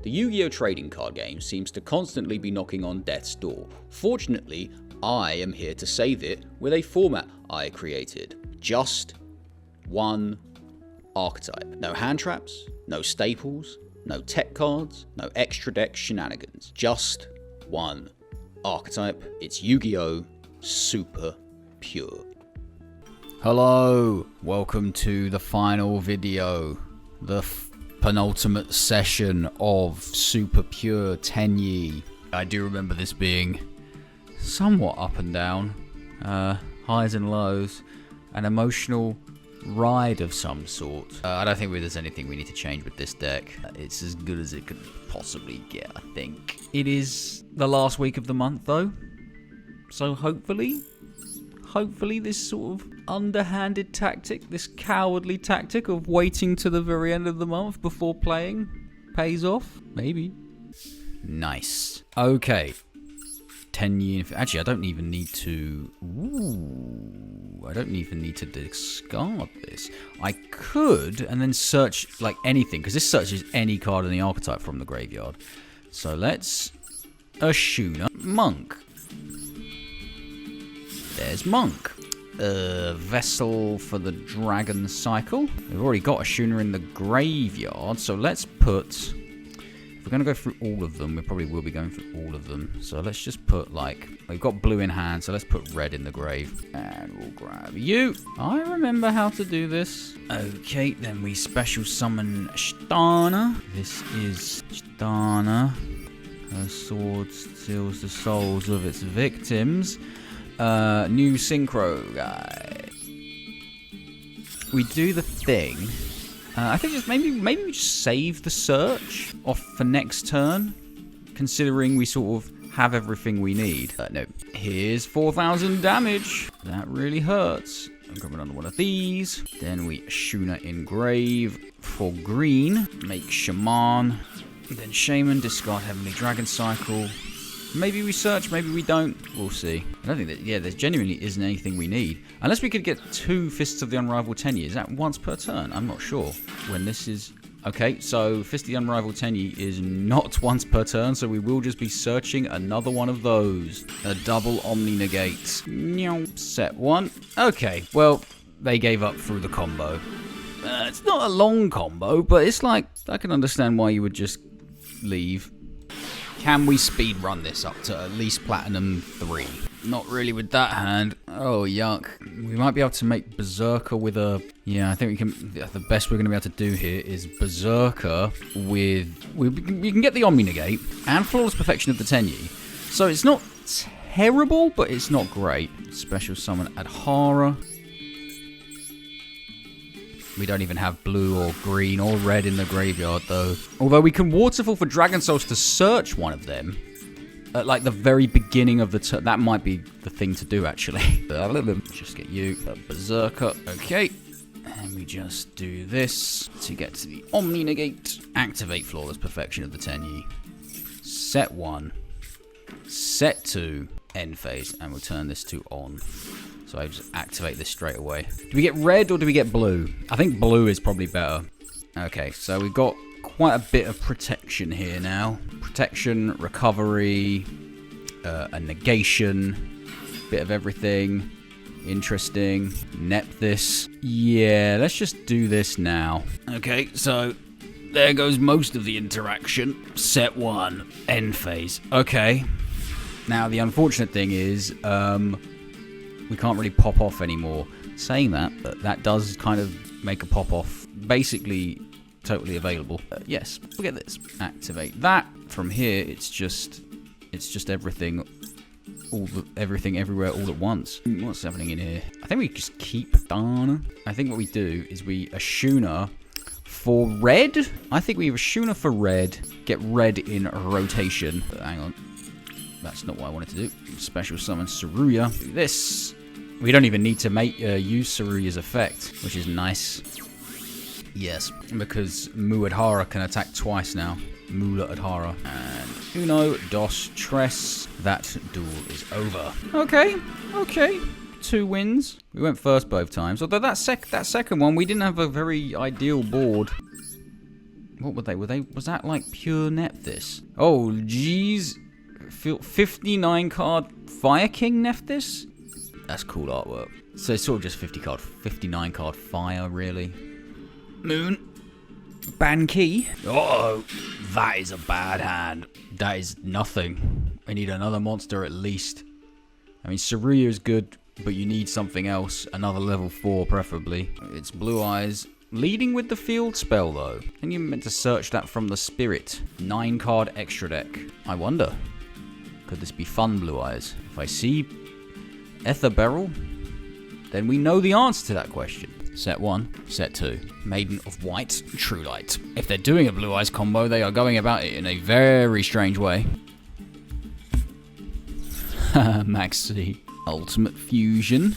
The Yu-Gi-Oh! Trading card game seems to constantly be knocking on death's door. Fortunately, I am here to save it with a format I created. Just one archetype. No hand traps, no staples, no tech cards, no extra deck shenanigans. Just one archetype. It's Yu-Gi-Oh! Super Pure. Hello, welcome to the final video. The penultimate session of Super Pure Tenyi. I do remember this being somewhat up and down, highs and lows, an emotional ride of some sort. I don't think there's anything we need to change with this deck. It's as good as it could possibly get, I think. It is the last week of the month though, so hopefully this sort of underhanded tactic, this cowardly tactic of waiting to the very end of the month before playing pays off. Maybe. Nice. Okay. Tenyi. Actually, I don't even need to... Ooh, I don't even need to discard this. I could, and then search like anything, because this searches any card in the archetype from the graveyard. So let's... Ashuna. Monk. There's Monk. Vessel for the Dragon Cycle. We've already got a Ashuna in the graveyard, so let's put... If we're going to go through all of them, we probably will be going through all of them. So let's just put, like... We've got blue in hand, so let's put red in the grave. And we'll grab you. I remember how to do this. Okay, then we special summon Shtana. This is Shtana. Her sword steals the souls of its victims. New synchro guy. We do the thing. I think just maybe we just save the search off for next turn, considering we sort of have everything we need. No. Here's 4,000 damage. That really hurts. I'm grabbing another one of these. Then we Ashuna engrave for green. Make Shaman. Then Shaman, discard Heavenly Dragon Cycle. Maybe we search, maybe we don't. We'll see. I don't think that, yeah, there genuinely isn't anything we need. Unless we could get 2 Fists of the Unrivaled Tenyi. Is that once per turn? I'm not sure. When this is... Okay, so Fist of the Unrivaled Tenyi is not once per turn, so we will just be searching another one of those. A double Omni Negate. Set 1. Okay, well, they gave up through the combo. It's not a long combo, but it's like, I can understand why you would just leave. Can we speedrun this up to at least Platinum 3? Not really with that hand. Oh, yuck. We might be able to make Berserker with a... Yeah, I think we can... The best we're going to be able to do here is Berserker with... We can get the Omni Negate and Flawless Perfection of the Tenyi. So it's not terrible, but it's not great. Special Summon Adhara. We don't even have blue or green or red in the graveyard, though. Although we can Waterfall for Dragon Souls to search one of them at, like, the very beginning of the turn. That might be the thing to do, actually. Just get you a Berserker. Okay. And we just do this to get to the Omni Negate. Activate Flawless Perfection of the Tenyi. Set 1. Set 2. End phase. And we'll turn this to on. So I just activate this straight away. Do we get red or do we get blue? I think blue is probably better. Okay, so we've got quite a bit of protection here now. Protection, recovery, a negation, bit of everything. Interesting. Nep this. Yeah, let's just do this now. Okay, so there goes most of the interaction. Set 1, end phase. Okay. Now, the unfortunate thing is... we can't really pop off anymore. Saying that, but that does kind of make a pop off basically totally available. Yes, we'll get this. Activate that. From here, it's just everything, everything everywhere all at once. What's happening in here? I think we just keep Dana. I think what we do is we Ashuna for red. I think we Ashuna for red. Get red in rotation. But hang on. That's not what I wanted to do. Special summon Saruya. Do this. We don't even need to use Saruya's effect, which is nice. Yes, because Mu Adhara can attack twice now. Mula Adhara. And Uno, Dos, Tres. That duel is over. Okay. 2 wins. We went first both times. Although that second one, we didn't have a very ideal board. What were they? Was that like pure Nephthys? Oh, jeez. 59 card Fire King Nephthys? That's cool artwork. So it's sort of just 59 card Fire, really. Moon. Ban-Ki. Oh, that is a bad hand. That is nothing. I need another monster at least. I mean, Saruya is good, but you need something else. Another level 4, preferably. It's Blue Eyes. Leading with the field spell, though. I think you're meant to search that from the spirit. 9 card extra deck. I wonder. Could this be fun, Blue Eyes? If I see Ether Beryl, then we know the answer to that question. Set 1, set 2. Maiden of White, True Light. If they're doing a Blue Eyes combo, they are going about it in a very strange way. Maxi. Ultimate Fusion.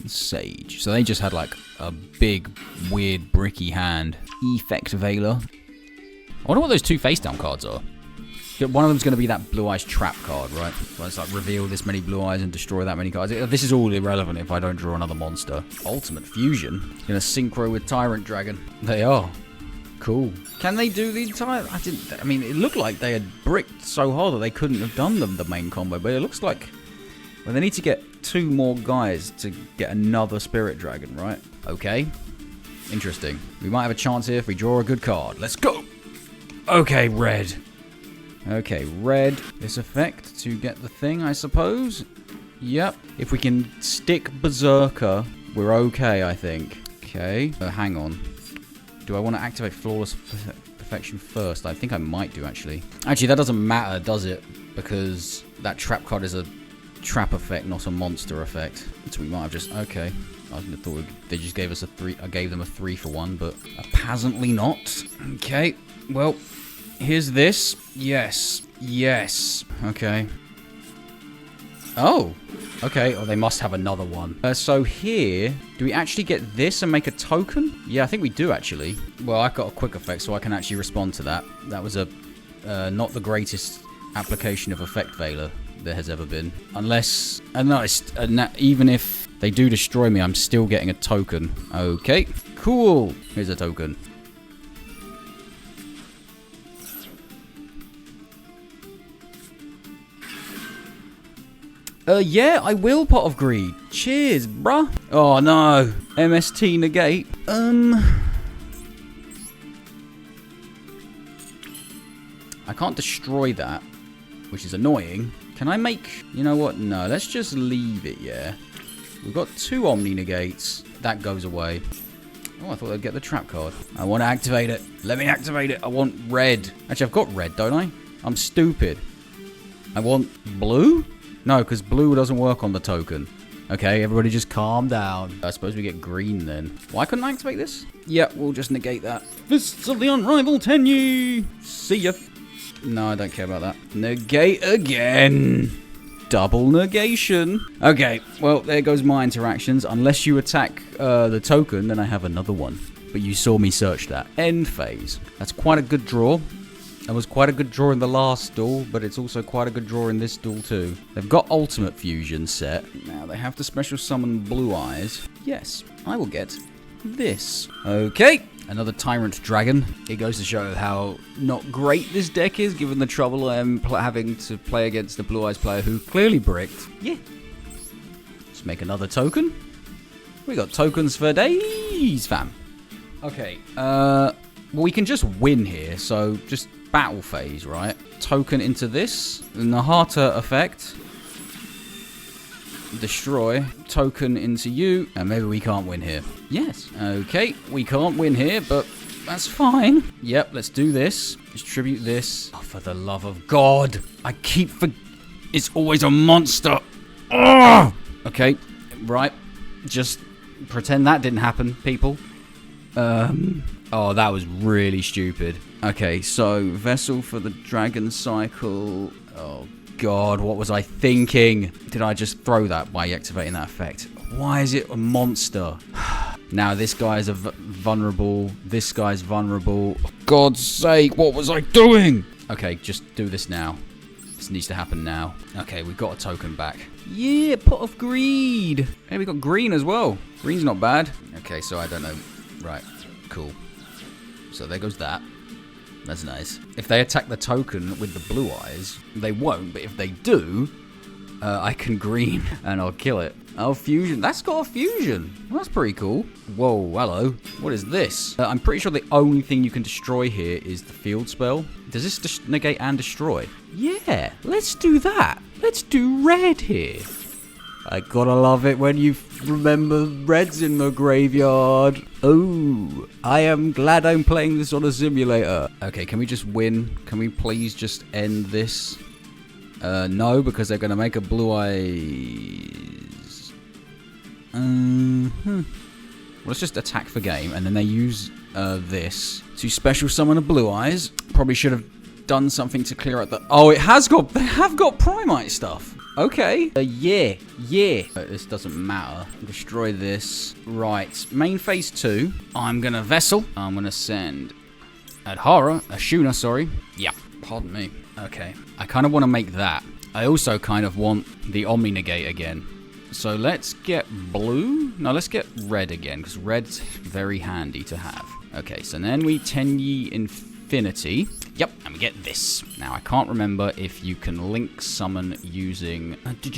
Sage. So they just had like a big, weird, bricky hand. Effect Veiler. I wonder what those 2 face down cards are. One of them's going to be that Blue Eyes trap card, right? So it's like reveal this many Blue Eyes and destroy that many cards. This is all irrelevant if I don't draw another monster. Ultimate Fusion. Going to synchro with Tyrant Dragon. They are. Cool. Can they do the entire... I mean, it looked like they had bricked so hard that they couldn't have done the main combo, but it looks like... Well, they need to get 2 more guys to get another Spirit Dragon, right? Okay. Interesting. We might have a chance here if we draw a good card. Let's go! Okay, red. Okay, red. This effect to get the thing, I suppose. Yep. If we can stick Berserker, we're okay, I think. Okay. Hang on. Do I want to activate Flawless Perfection first? I think I might do, actually. Actually, that doesn't matter, does it? Because that trap card is a trap effect, not a monster effect. So we might have just... Okay. I thought they just gave us a 3. I gave them a 3 for 1, but apparently not. Okay. Well... Here's this. Yes. Yes. Okay. Oh. Okay. Oh, they must have another one. So here, do we actually get this and make a token? Yeah, I think we do, actually. Well, I've got a quick effect, so I can actually respond to that. That was a not the greatest application of Effect Veiler there has ever been. Unless... even if they do destroy me, I'm still getting a token. Okay. Cool. Here's a token. Yeah, I will, Pot of Greed. Cheers, bruh. Oh, no. MST negate. I can't destroy that, which is annoying. Can I make... You know what? No, let's just leave it, yeah. We've got 2 Omni negates. That goes away. Oh, I thought I'd get the trap card. I want to activate it. Let me activate it. I want red. Actually, I've got red, don't I? I'm stupid. I want blue? No, because blue doesn't work on the token. Okay, everybody just calm down. I suppose we get green then. Why couldn't I activate this? Yeah, we'll just negate that. Fists of the Unrivaled Tenyi! See ya. No, I don't care about that. Negate again. Double negation. Okay, well, there goes my interactions. Unless you attack the token, then I have another one. But you saw me search that. End phase. That's quite a good draw. That was quite a good draw in the last duel, but it's also quite a good draw in this duel too. They've got Ultimate Fusion set. Now they have to special summon Blue Eyes. Yes, I will get this. Okay, another Tyrant Dragon. It goes to show how not great this deck is, given the trouble I am having to play against the Blue Eyes player who clearly bricked. Yeah. Let's make another token. We got tokens for days, fam. Okay, well, we can just win here, so just battle phase, right? Token into this. Nahata effect. Destroy. Token into you. And maybe we can't win here. Yes. Okay, we can't win here, but that's fine. Yep, let's do this. Distribute this. Oh, for the love of God. I keep It's always a monster. Ugh! Okay, right. Just pretend that didn't happen, people. Oh, that was really stupid. Okay, so Vessel for the Dragon Cycle. Oh, God, what was I thinking? Did I just throw that by activating that effect? Why is it a monster? Now, this guy's vulnerable. This guy's vulnerable. For God's sake, what was I doing? Okay, just do this now. This needs to happen now. Okay, we've got a token back. Yeah, Pot of Greed. Hey, we got green as well. Green's not bad. Okay, so I don't know. Right, cool. So there goes that. That's nice. If they attack the token with the blue eyes, they won't, but if they do, I can green and I'll kill it. Oh, fusion. That's got a fusion. Well, that's pretty cool. Whoa, hello. What is this? I'm pretty sure the only thing you can destroy here is the field spell. Does this negate and destroy? Yeah, let's do that. Let's do red here. I gotta love it when you remember red's in the graveyard. Oh, I am glad I'm playing this on a simulator. Okay, can we just win? Can we please just end this? No, because they're gonna make a blue eyes. Let's just attack for game, and then they use this to special summon a blue eyes. Probably should have done something to clear out the... Oh, it has got... They have got Primite stuff. Okay. Yeah. This doesn't matter. Destroy this. Right. Main phase 2. I'm gonna Vessel. I'm gonna send Ashuna, sorry. Yeah. Pardon me. Okay. I kind of want to make that. I also kind of want the Omni Negate again. So let's get blue. No, let's get red again, because red's very handy to have. Okay, so then we Tenyi Infinity. Yep, and we get this. Now, I can't remember if you can link summon using... What have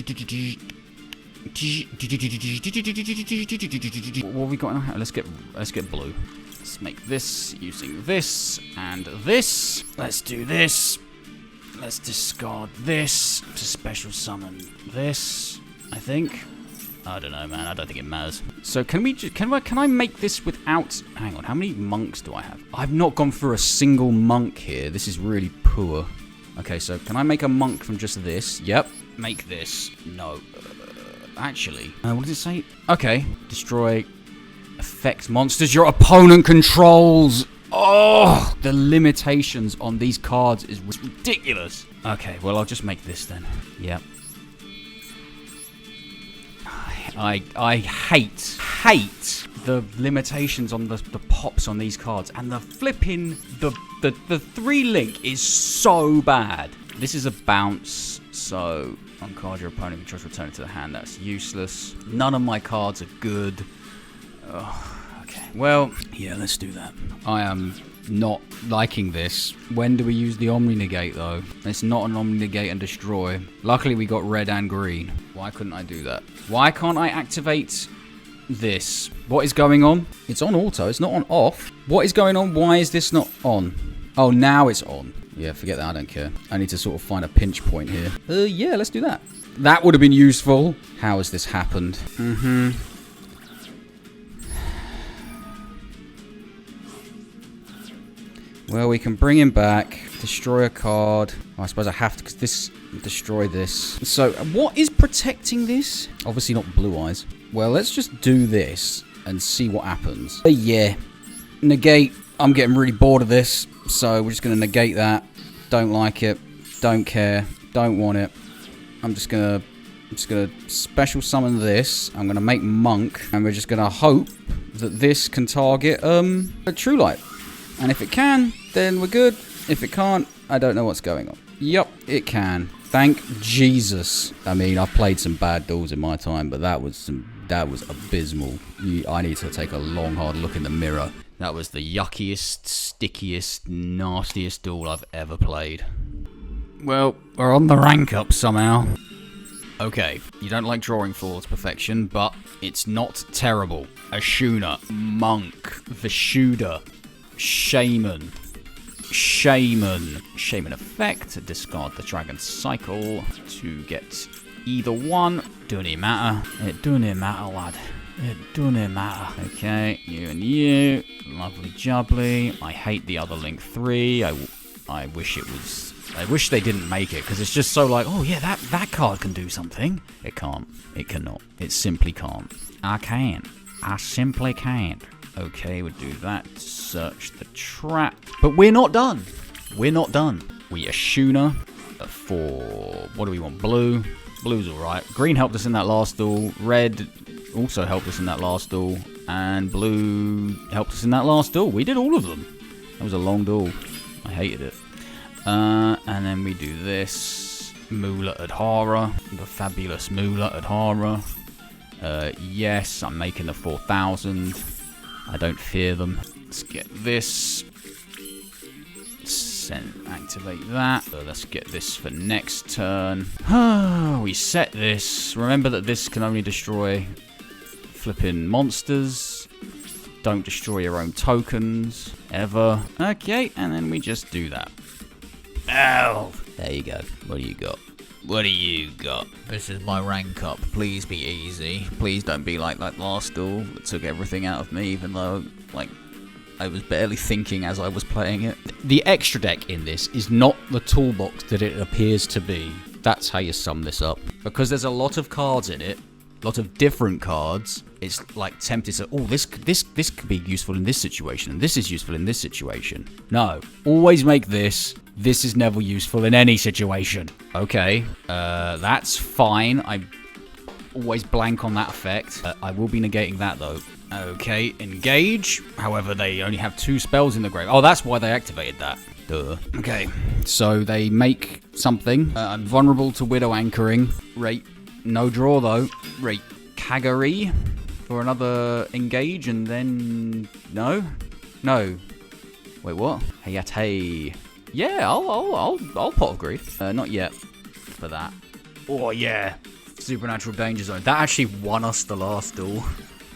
we got now? Let's get blue. Let's make this using this and this. Let's do this. Let's discard this to special summon this, I think. I don't know, man. I don't think it matters. So can I make this without... Hang on, how many monks do I have? I've not gone through a single monk here. This is really poor. Okay, so can I make a monk from just this? Yep. Make this. No. Actually, what does it say? Okay. Destroy effect monsters your opponent controls. Oh, the limitations on these cards is ridiculous. Okay, well, I'll just make this then. Yep. I hate the limitations on the pops on these cards, and the flipping the 3-link is so bad. This is a bounce, so uncard your opponent controls, return it to the hand. That's useless. None of my cards are good. Okay, well, yeah, let's do that. I am not liking this. When do we use the Omni Negate, though? It's not an Omni Negate and destroy. Luckily, we got red and green. Why couldn't I do that? Why can't I activate this? What is going on? It's on auto. It's not on off. What is going on? Why is this not on? Oh, now it's on. Yeah, forget that. I don't care. I need to sort of find a pinch point here. Yeah, let's do that. That would have been useful. How has this happened? Well, we can bring him back, destroy a card. Oh, I suppose I have to, because this, destroy this. So, what is protecting this? Obviously not blue eyes. Well, let's just do this and see what happens. Yeah. Negate. I'm getting really bored of this, so we're just going to negate that. Don't like it. Don't care. Don't want it. I'm just going to special summon this. I'm going to make monk, and we're just going to hope that this can target a True Light. And if it can, then we're good. If it can't, I don't know what's going on. Yup, it can. Thank Jesus. I mean, I've played some bad duels in my time, but that was abysmal. I need to take a long, hard look in the mirror. That was the yuckiest, stickiest, nastiest duel I've ever played. Well, we're on the rank up somehow. Okay, you don't like drawing flaws perfection, but it's not terrible. Ashuna, Monk, Vishuda, Shaman effect, discard the Dragon Cycle to get either one. Doesn't matter. It doesn't matter, lad. It doesn't matter. Okay, you and you. Lovely jubbly. I hate the other Link 3. I wish it was... I wish they didn't make it, because it's just so like, oh yeah, that card can do something. It can't. It cannot. It simply can't. I can't. I simply can't. Okay, we'll do that. Search the trap. But we're not done. We're not done. We Ashuna for... What do we want? Blue. Blue's alright. Green helped us in that last duel. Red also helped us in that last duel. And blue helped us in that last duel. We did all of them. That was a long duel. I hated it. And then we do this. Mula Adhara. The fabulous Mula Adhara. Yes, I'm making the 4,000. I don't fear them. Let's get this. activate that. So let's get this for next turn. We set this. Remember that this can only destroy flipping monsters. Don't destroy your own tokens, ever. Okay, and then we just do that. Ow! There you go. What do you got? What do you got? This is my rank up. Please be easy. Please don't be like that last duel that took everything out of me, even though, like, I was barely thinking as I was playing it. The extra deck in this is not the toolbox that it appears to be. That's how you sum this up. Because there's a lot of cards in it, a lot of different cards. It's like tempted to, oh, this could be useful in this situation, and this is useful in this situation. No, always make this. This is never useful in any situation. Okay, that's fine. I always blank on that effect. I will be negating that, though. Okay, engage. However, they only have 2 spells in the grave. Oh, that's why they activated that. Duh. Okay, so they make something. I'm vulnerable to Widow Anchoring. Right. No draw, though. Right. Kagari for another engage, and then... No? No. Wait, what? Hayate. Yeah, I'll pot of greed. Not yet for that. Oh, yeah. Supernatural Danger Zone. That actually won us the last duel,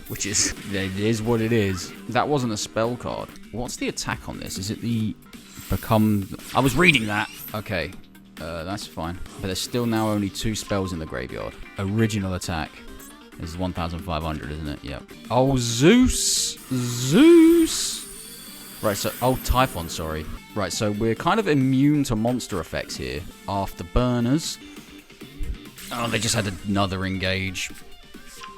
which is... It is what it is. That wasn't a spell card. What's the attack on this? Is it the... Become... I was reading that. Okay. That's fine. But there's still now only 2 spells in the graveyard. Original attack. This is 1,500, isn't it? Yep. Oh, Zeus! Zeus! Right, so... Oh, Typhon, sorry. Right, so we're kind of immune to monster effects here. Afterburners. Oh, they just had another engage.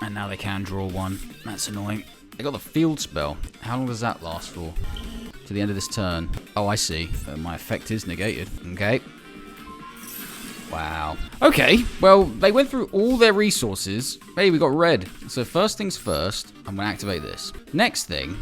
And now they can draw one. That's annoying. They got the field spell. How long does that last for? To the end of this turn. Oh, I see. My effect is negated. Okay. Wow. Okay, well, they went through all their resources. Hey, we got red. So first things first, I'm going to activate this. Next thing,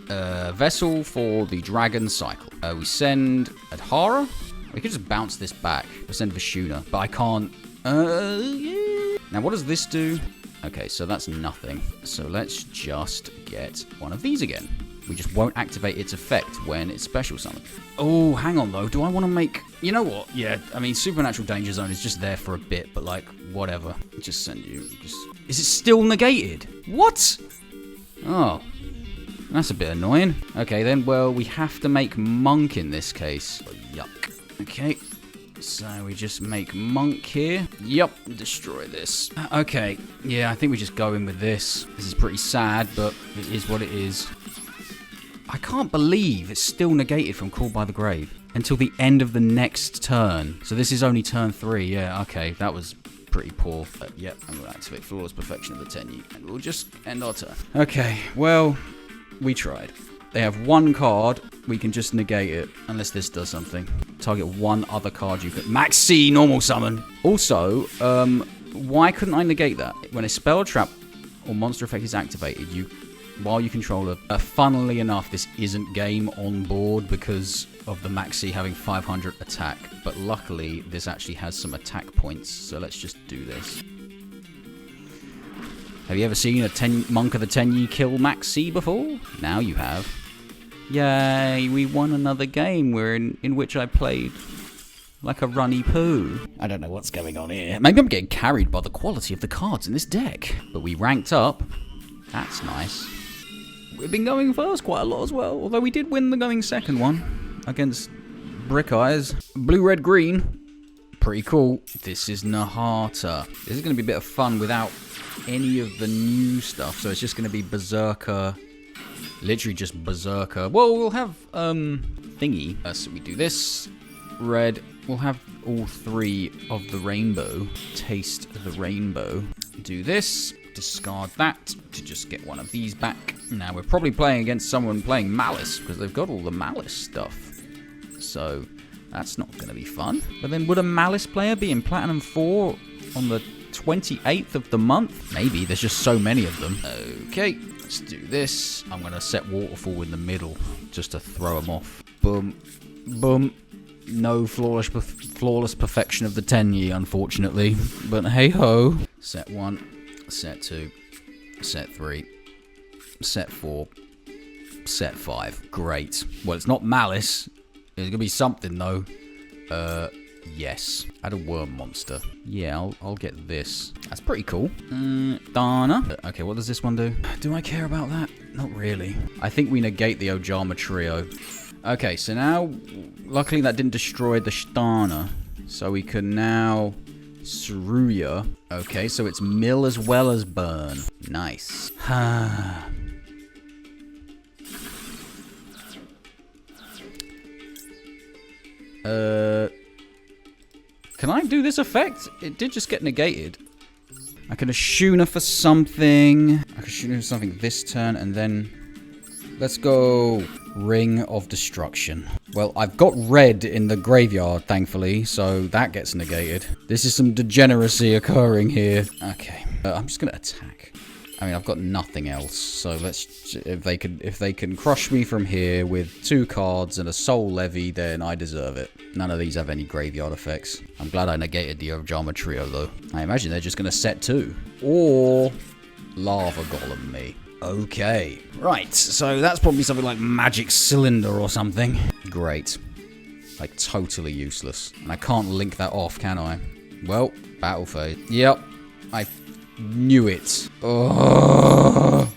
vessel for the dragon cycle. We send Adhara. We could just bounce this back. We send Vishuna, but I can't. Yeah. Now, what does this do? Okay, so that's nothing. So let's just get one of these again. We just won't activate its effect when it's special summoned. Oh, hang on, though. Do I want to make... You know what? Yeah, I mean, Supernatural Danger Zone is just there for a bit, but, like, whatever. Just send you... Is it still negated? What? Oh. That's a bit annoying. Okay, then, well, we have to make Monk in this case. Oh, yuck. Okay. So we just make Monk here. Yup. Destroy this. Okay. Yeah, I think we just go in with this. This is pretty sad, but it is what it is. I can't believe it's still negated from Call by the Grave until the end of the next turn. So this is only turn 3. Yeah, okay. That was pretty poor. But yep, I'm going to activate Flawless Perfection of the Tenyi. And we'll just end our turn. Okay, well, we tried. They have 1 card. We can just negate it. Unless this does something. Target 1 other card you could... Max C, normal summon. Also, why couldn't I negate that? When a spell, trap, or monster effect is activated, while you control a... funnily enough, this isn't game on board because of the Maxi having 500 attack. But luckily, this actually has some attack points. So let's just do this. Have you ever seen a Monk of the Tenyi kill Maxi before? Now you have. Yay, we won another game in which I played like a runny poo. I don't know what's going on here. Maybe I'm getting carried by the quality of the cards in this deck. But we ranked up. That's nice. We've been going first quite a lot as well, although we did win the going second one against Brick Eyes. Blue, red, green. Pretty cool. This is Nahata. This is going to be a bit of fun without any of the new stuff, so it's just going to be Berserker. Literally just Berserker. Well, we'll have thingy. So we do this. Red. We'll have all 3 of the rainbow. Taste the rainbow. Do this. Discard that to just get one of these back. Now we're probably playing against someone playing Malice because they've got all the Malice stuff. So that's not going to be fun. But then would a Malice player be in Platinum 4 on the 28th of the month? Maybe. There's just so many of them. Okay, let's do this. I'm going to set Waterfall in the middle just to throw them off. Boom. Boom. No flawless perfection of the Tenyi, unfortunately. But hey-ho. Set 1. Set 2, set 3, set 4, set 5. Great. Well, it's not Malice. There's gonna be something, though. Yes. Add a worm monster. Yeah, I'll get this. That's pretty cool. Dana. Okay, what does this one do? Do I care about that? Not really. I think we negate the Ojama trio. Okay, so now, luckily that didn't destroy the Shtana. So we can now Saruya. Okay, so it's mill as well as burn. Nice. Can I do this effect? It did just get negated. I can Ashuna for something. I can Ashuna for something this turn, and then... Let's go Ring of Destruction. Well, I've got red in the graveyard, thankfully, so that gets negated. This is some degeneracy occurring here. Okay, I'm just gonna attack. I mean, I've got nothing else, so let's... If they can crush me from here with 2 cards and a Soul Levy, then I deserve it. None of these have any graveyard effects. I'm glad I negated the Ojama trio, though. I imagine they're just gonna set 2. Or... Lava Golem me. Okay. Right, so that's probably something like Magic Cylinder or something. Great. Like, totally useless. And I can't link that off, can I? Well, battle phase. Yep. I knew it. Ugh.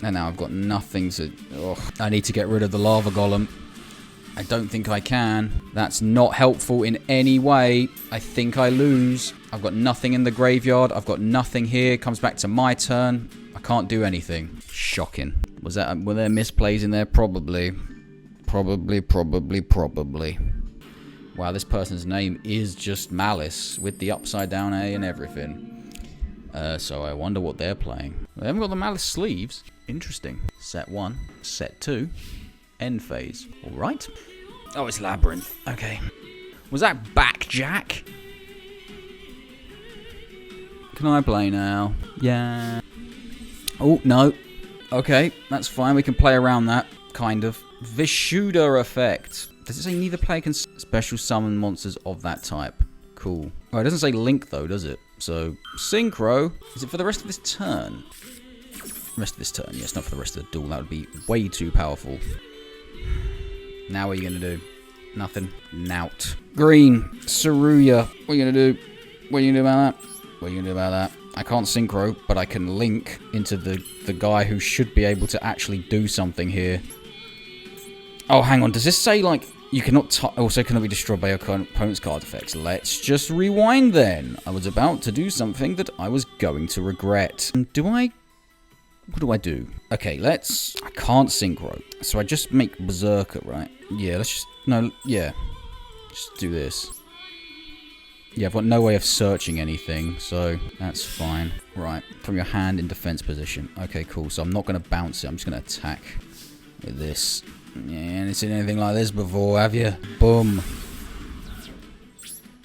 And now I've got nothing to... Ugh. I need to get rid of the Lava Golem. I don't think I can. That's not helpful in any way. I think I lose. I've got nothing in the graveyard. I've got nothing here. Comes back to my turn. I can't do anything. Shocking. Were there misplays in there? Probably. Probably. Wow, this person's name is just Malice with the upside down A and everything. So I wonder what they're playing. They haven't got the Malice sleeves. Interesting. Set 1. Set 2. End phase. Alright. Oh, it's Labyrinth. Okay. Was that Backjack? Can I play now? Yeah. Oh, no. Okay, that's fine. We can play around that, kind of. Vishuda effect. Does it say neither player can special summon monsters of that type? Cool. Oh, it doesn't say Link, though, does it? So, Synchro. Is it for the rest of this turn? Rest of this turn. Yes, not for the rest of the duel. That would be way too powerful. Now what are you going to do? Nothing. Nout. Green. Saruya. What are you going to do? What are you going to do about that? What are you going to do about that? I can't synchro, but I can link into the guy who should be able to actually do something here. Oh, hang on. Does this say, like, you cannot also cannot be destroyed by your opponent's card effects? Let's just rewind then. I was about to do something that I was going to regret. Do I... What do I do? Okay, let's... I can't synchro. So I just make Berserker, right? Yeah, let's just... No, yeah. Just do this. Yeah, I've got no way of searching anything, so that's fine. Right, from your hand in defense position. Okay, cool. So I'm not going to bounce it. I'm just going to attack with this. Yeah, and it's seen anything like this before, have you? Boom.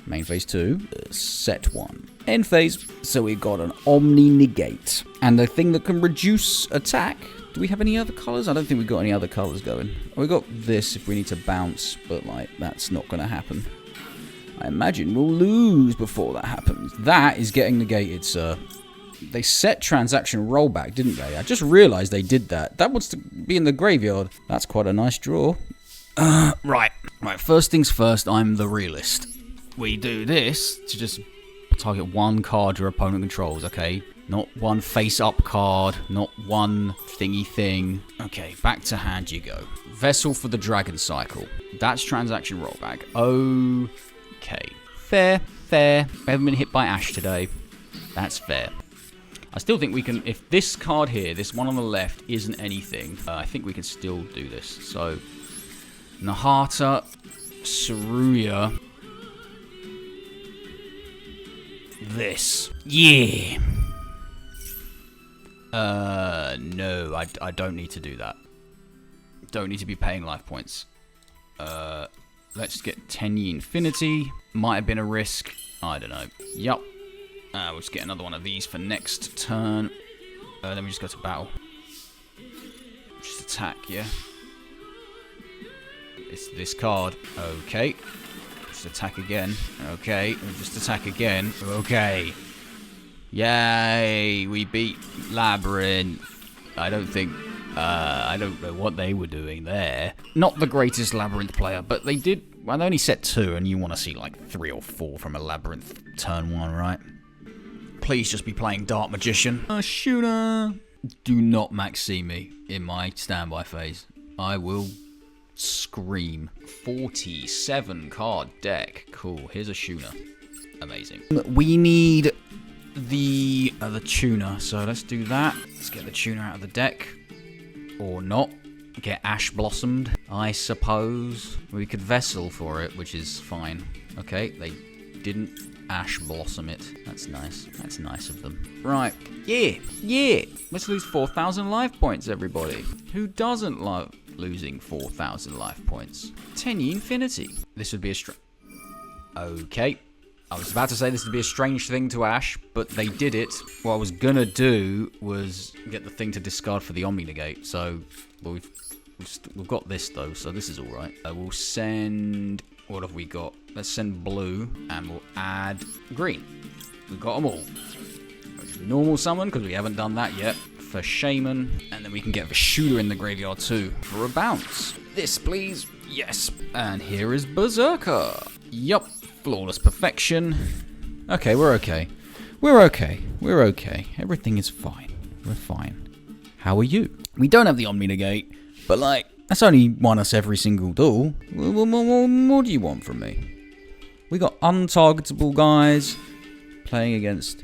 Main phase 2. Set 1. End phase. So we got an Omni Negate. And the thing that can reduce attack. Do we have any other colours? I don't think we've got any other colours going. We got this if we need to bounce, but like that's not going to happen. I imagine we'll lose before that happens. That is getting negated, sir. They set transaction rollback, didn't they? I just realised they did that. That wants to be in the graveyard. That's quite a nice draw. Right. First things first, I'm the realist. We do this to just target one card your opponent controls, okay? Not one face-up card, not one thingy thing. Okay, back to hand you go. Vessel for the Dragon Cycle. That's transaction rollback. Okay. Fair. We haven't been hit by Ash today. That's fair. I still think we can... If this card here, this one on the left, isn't anything, I think we can still do this. So, Nahata, Saruya... This. Yeah. No, I don't need to do that. Don't need to be paying life points. Let's get Tenyi Infinity. Might have been a risk. I don't know. Yup. We'll just get another one of these for next turn. Then we just go to battle. Just attack, yeah. It's this card. Okay. Just attack again. Okay. Just attack again. Okay. Yay! We beat Labyrinth. I don't know what they were doing there. Not the greatest Labyrinth player, but they did... Well, they only set 2, and you want to see like 3 or 4 from a Labyrinth turn 1, right? Please just be playing Dark Magician. Shooter! Do not max see me in my standby phase. I will scream. 47 card deck. Cool, here's a Shuna. Amazing. We need the tuner, so let's do that. Let's get the tuner out of the deck. Or not. Get Ash Blossomed, I suppose. We could Vessel for it, which is fine. Okay, they didn't Ash Blossom it. That's nice. That's nice of them. Right. Yeah. Let's lose 4,000 life points, everybody. Who doesn't love losing 4,000 life points? Tenyi Infinity. This would be a Okay. I was about to say this would be a strange thing to Ash, but they did it. What I was gonna do was get the thing to discard for the Omni Negate. So, well, we've got this though, so this is all right. We'll send... What have we got? Let's send blue, and we'll add green. We've got them all. Normal summon, because we haven't done that yet. For Shaman, and then we can get a shooter in the graveyard too. For a bounce. This, please. Yes. And here is Berserker. Yup. Flawless perfection. Okay, we're okay. We're okay. Everything is fine. We're fine. How are you? We don't have the Omni Negate, but like, that's only won us every single duel. What do you want from me? We got untargetable guys playing against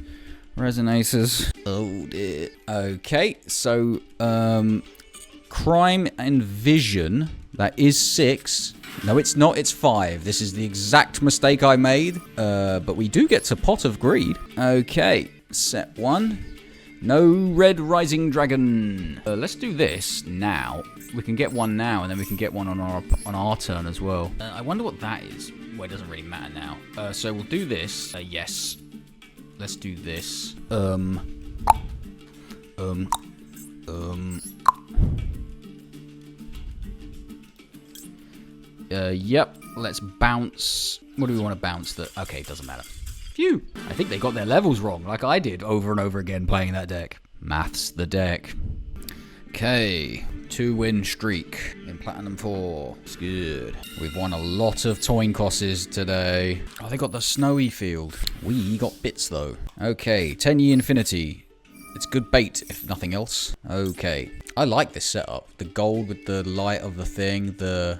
Resonators. Oh dear. Okay, so Crime and Vision. That is 6. No, it's not. It's 5. This is the exact mistake I made. But we do get to Pot of Greed. Okay, set 1. No Red Rising Dragon. Let's do this now. We can get one now, and then we can get one on our turn as well. I wonder what that is. Well, it doesn't really matter now. So we'll do this. Yes. Let's do this. Yep. Let's bounce. What do we want to bounce? Okay, it doesn't matter. Phew. I think they got their levels wrong, like I did over and over again playing that deck. Maths the deck. Okay. 2-win streak in Platinum 4. It's good. We've won a lot of Toyn Cosses today. Oh, they got the snowy field. We got bits, though. Okay. Tenyi Infinity. It's good bait, if nothing else. Okay. I like this setup. The gold with the light of the thing, the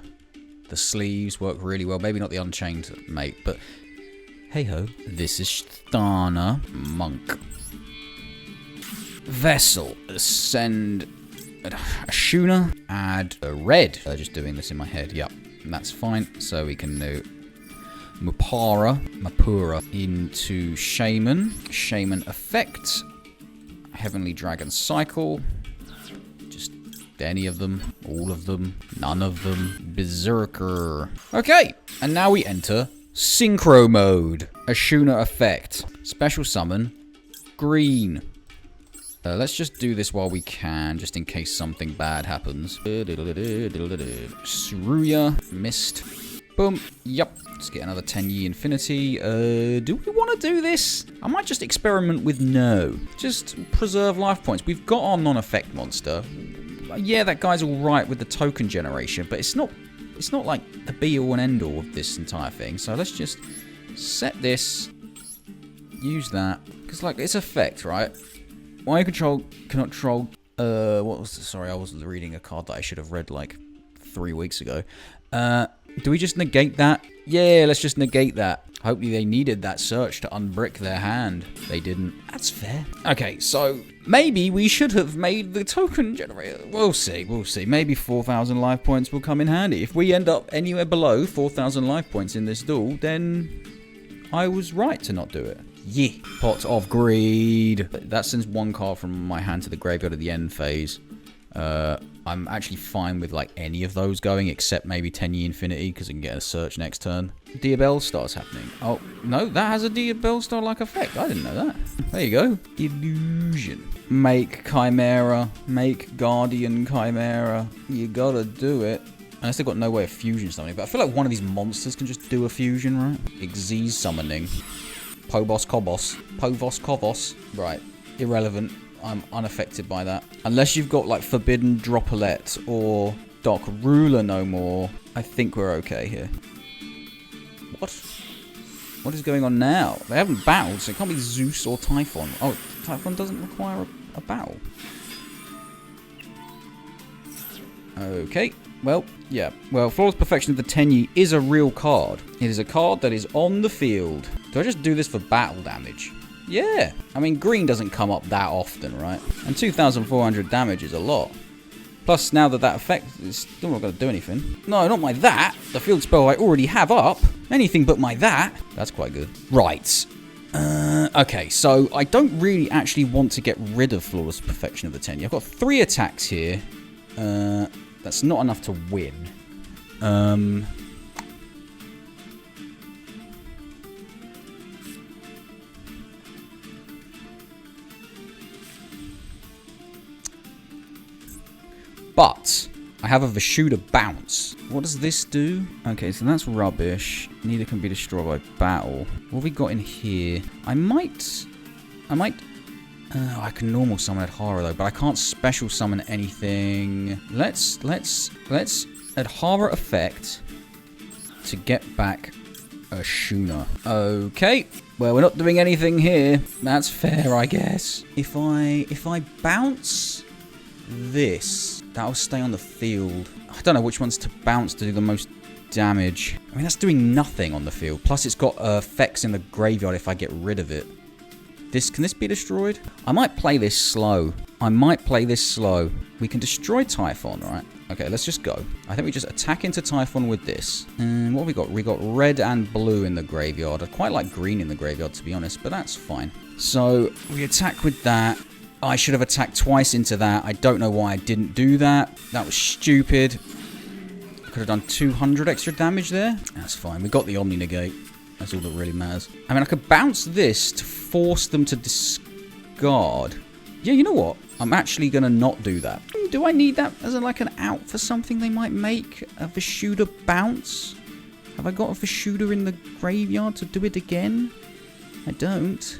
sleeves work really well. Maybe not the Unchained mate, but hey-ho. This is Thana. Monk. Vessel. Send a Shuna. Add a red. Just doing this in my head. Yep. That's fine. So we can do Mapura into Shaman. Shaman effect. Heavenly Dragon Cycle. Just any of them. All of them. None of them. Berserker. Okay. And now we enter Synchro Mode. Ashuna effect. Special summon. Green. Let's just do this while we can, just in case something bad happens. Suruya. Missed. Boom. Yup. Let's get another Tenyi Infinity. Do we want to do this? I might just experiment with no. Just preserve life points. We've got our non-effect monster. Yeah, that guy's alright with the token generation, but it's not like the be-all and end-all of this entire thing. So let's just set this. Use that. Because, like, it's effect, right? Why cannot control... what was... Sorry, I was reading a card that I should have read, like, 3 weeks ago. Do we just negate that? Yeah, let's just negate that. Hopefully they needed that search to unbrick their hand. They didn't. That's fair. Okay, so maybe we should have made the token generator. We'll see, we'll see. Maybe 4,000 life points will come in handy. If we end up anywhere below 4,000 life points in this duel, then I was right to not do it. Yeah. Pot of Greed. That sends one card from my hand to the graveyard at the end phase. I'm actually fine with like any of those going, except maybe Tenyi Infinity, because I can get a search next turn. Diabell Star's happening. Oh, no, that has a Diabell Star-like effect. I didn't know that. There you go. Illusion. Make Chimera. Make Guardian Chimera. You gotta do it. Unless they've got no way of fusion summoning, but I feel like one of these monsters can just do a fusion, right? Xyz summoning. Povos Kovos. Right. Irrelevant. I'm unaffected by that. Unless you've got, like, Forbidden Droplet or Dark Ruler no more, I think we're okay here. What? What is going on now? They haven't battled, so it can't be Zeus or Typhon. Oh, Typhon doesn't require a battle. Okay. Well, yeah. Well, Flawless Perfection of the Tenyi is a real card. It is a card that is on the field. Do I just do this for battle damage? Yeah. I mean, green doesn't come up that often, right? And 2,400 damage is a lot. Plus, now that effect is still not going to do anything. No, not my that. The field spell I already have up. Anything but my that. That's quite good. Right. Okay, so I don't really actually want to get rid of Flawless Perfection of the Tenyi. I've got 3 attacks here. That's not enough to win. But I have a Vishuda Bounce. What does this do? Okay, so that's rubbish. Neither can be destroyed by battle. What have we got in here? I might... I can normal summon Adhara though, but I can't special summon anything. Let's Adhara effect to get back Ashuna. Okay. Well, we're not doing anything here. That's fair, I guess. If I bounce this, that'll stay on the field. I don't know which ones to bounce to do the most damage. I mean, that's doing nothing on the field. Plus, it's got effects in the graveyard if I get rid of it. Can this be destroyed? I might play this slow. We can destroy Typhon, right? Okay, let's just go. I think we just attack into Typhon with this. And what have we got? We got red and blue in the graveyard. I quite like green in the graveyard, to be honest, but that's fine. So, we attack with that. I should have attacked twice into that. I don't know why I didn't do that. That was stupid. I could have done 200 extra damage there. That's fine. We got the Omni Negate. That's all that really matters. I mean, I could bounce this to force them to discard. Yeah, you know what? I'm actually going to not do that. Do I need that as like an out for something they might make? A Vishuda Bounce? Have I got a Vishuda in the graveyard to do it again? I don't.